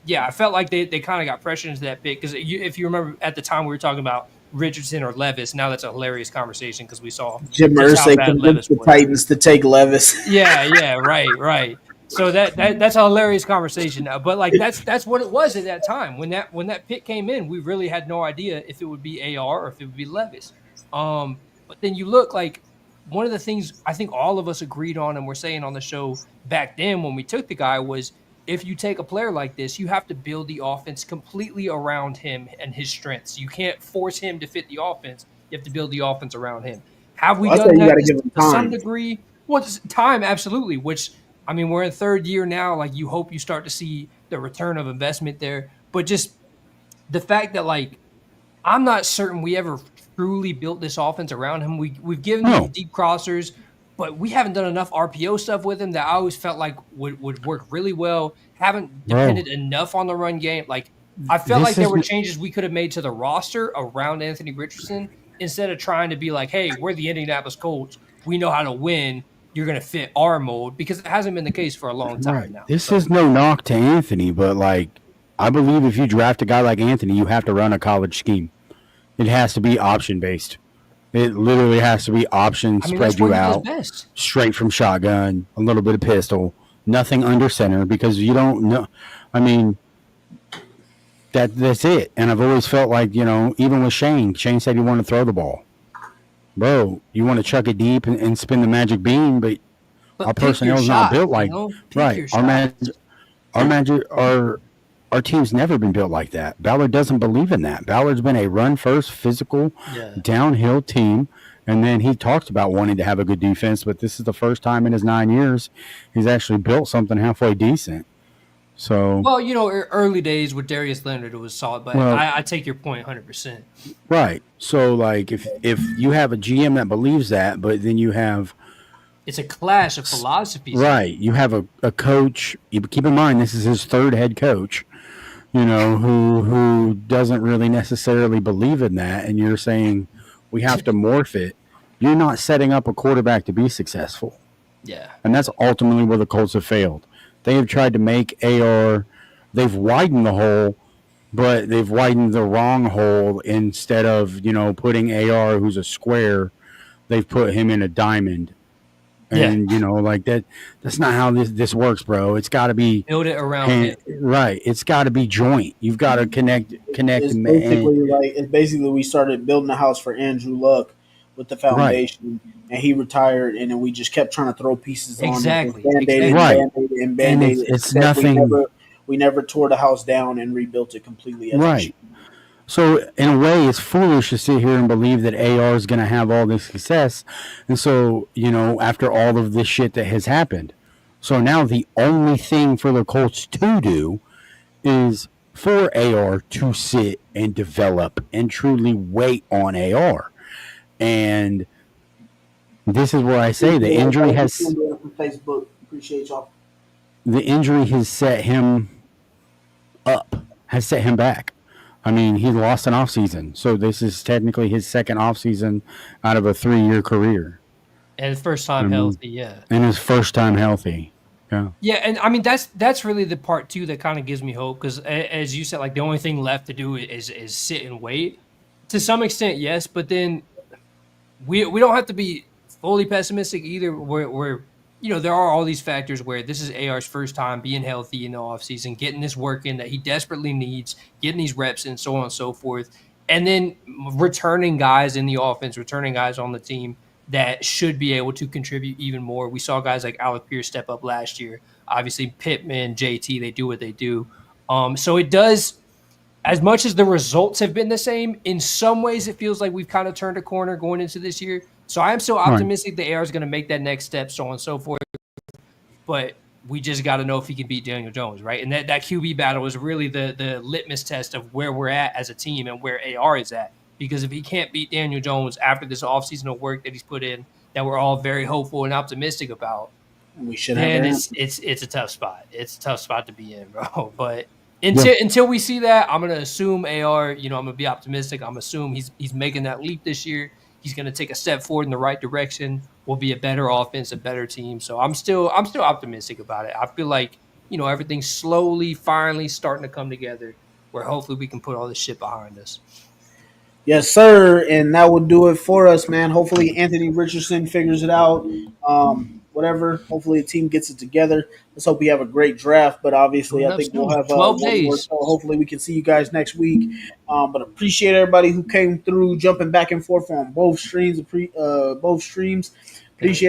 Yeah, I felt like they kind of got pressured into that pick because if you remember at the time we were talking about Richardson or Levis. Now that's a hilarious conversation because we saw Jim just how Irsay bad convinced Levis the was. Titans to take Levis. Yeah, right. So that's a hilarious conversation now. But like that's what it was at that time when that pick came in. We really had no idea if it would be AR or if it would be Levis. But then you look like one of the things I think all of us agreed on and were saying on the show back then when we took the guy was if you take a player like this, you have to build the offense completely around him and his strengths. You can't force him to fit the offense. You have to build the offense around him. Have we Well, I say done you that got to give him to some time. degree? Well, time, absolutely. Which, I mean, we're in 3rd year now. Like, you hope you start to see the return of investment there. But just the fact that, like, I'm not certain we ever truly built this offense around him. We've given No. these deep crossers, but we haven't done enough RPO stuff with him that I always felt like would work really well. Haven't depended enough on the run game. Like, I felt like there were changes we could have made to the roster around Anthony Richardson instead of trying to be like, hey, we're the Indianapolis Colts. We know how to win. You're going to fit our mold because it hasn't been the case for a long time Right. now. This is no knock to Anthony, but like, I believe if you draft a guy like Anthony, you have to run a college scheme. It has to be option based. It literally has to be option, I mean, spread that's what you he does out, best. straight from shotgun, a little bit of pistol, nothing under center because you don't know. I mean, that's it. And I've always felt like, even with Shane said he wanted to throw the ball. Bro, you want to chuck it deep and spin the magic bean, but But our pick your personnel is not shot, built like Pick your shot. our our team's never been built like that. Ballard doesn't believe in that. Ballard's been a run first, physical, downhill team. And then he talked about wanting to have a good defense, but this is the first time in his 9 years he's actually built something halfway decent. So, well, early days with Darius Leonard, it was solid, but I take your point 100%. Right. So, like, if you have a GM that believes that, but then you have it's a clash of philosophies. Right. You have a coach. Keep in mind, this is his third head coach, who doesn't really necessarily believe in that. And you're saying we have to morph it. You're not setting up a quarterback to be successful. Yeah. And that's ultimately where the Colts have failed. They have tried to make AR, they've widened the hole, but they've widened the wrong hole. Instead of, putting AR, who's a square, they've put him in a diamond. And like that's not how this works, bro. It's got to be build it around him. Right. It's got to be joint. You've got to connect. It's basically we started building a house for Andrew Luck with the foundation, and he retired, and then we just kept trying to throw pieces on exactly. And Band-Aid. It's nothing. We never tore the house down and rebuilt it completely. Right. So, in a way, it's foolish to sit here and believe that AR is going to have all this success. And so, after all of this shit that has happened. So now the only thing for the Colts to do is for AR to sit and develop and truly wait on AR. And this is where I say the injury has... Facebook. Appreciate y'all. The injury has set him up, has set him back. I mean, he lost an offseason, so this is technically his second offseason out of a 3-year career. And his first time healthy, yeah. And his first time healthy, yeah. Yeah, and I mean, that's really the part, too, that kind of gives me hope, because as you said, like, the only thing left to do is sit and wait. To some extent, yes, but then we don't have to be fully pessimistic either. We're there are all these factors where this is AR's first time being healthy in the offseason, getting this work in that he desperately needs, getting these reps in, so on and so forth, and then returning guys in the offense, returning guys on the team that should be able to contribute even more. We saw guys like Alec Pierce step up last year. Obviously, Pittman, JT, they do what they do. So it does, as much as the results have been the same, in some ways it feels like we've kind of turned a corner going into this year. So I am so optimistic that AR is going to make that next step, so on and so forth. But we just got to know if he can beat Daniel Jones, right? And that QB battle is really the litmus test of where we're at as a team and where AR is at. Because if he can't beat Daniel Jones after this offseason of work that he's put in, that we're all very hopeful and optimistic about, then it's a tough spot. It's a tough spot to be in, bro. But until we see that, I'm gonna assume AR. I'm gonna be optimistic. I'm assume he's making that leap this year. He's gonna take a step forward in the right direction. We'll be a better offense, a better team. So I'm still optimistic about it. I feel like everything's slowly, finally starting to come together, where hopefully we can put all this shit behind us. Yes, sir. And that will do it for us, man. Hopefully Anthony Richardson figures it out. Whatever. Hopefully the team gets it together. Let's hope we have a great draft. But obviously, I think we'll have 12 days. So hopefully we can see you guys next week. But appreciate everybody who came through, jumping back and forth on both streams. Appreciate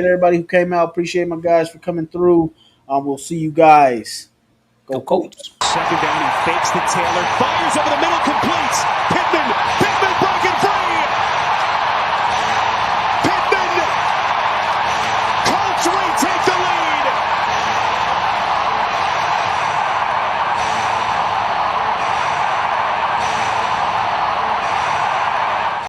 everybody who came out. Appreciate my guys for coming through. We'll see you guys. Go Colts. Second down, he fakes the Taylor, fires over the middle, completes. Pittman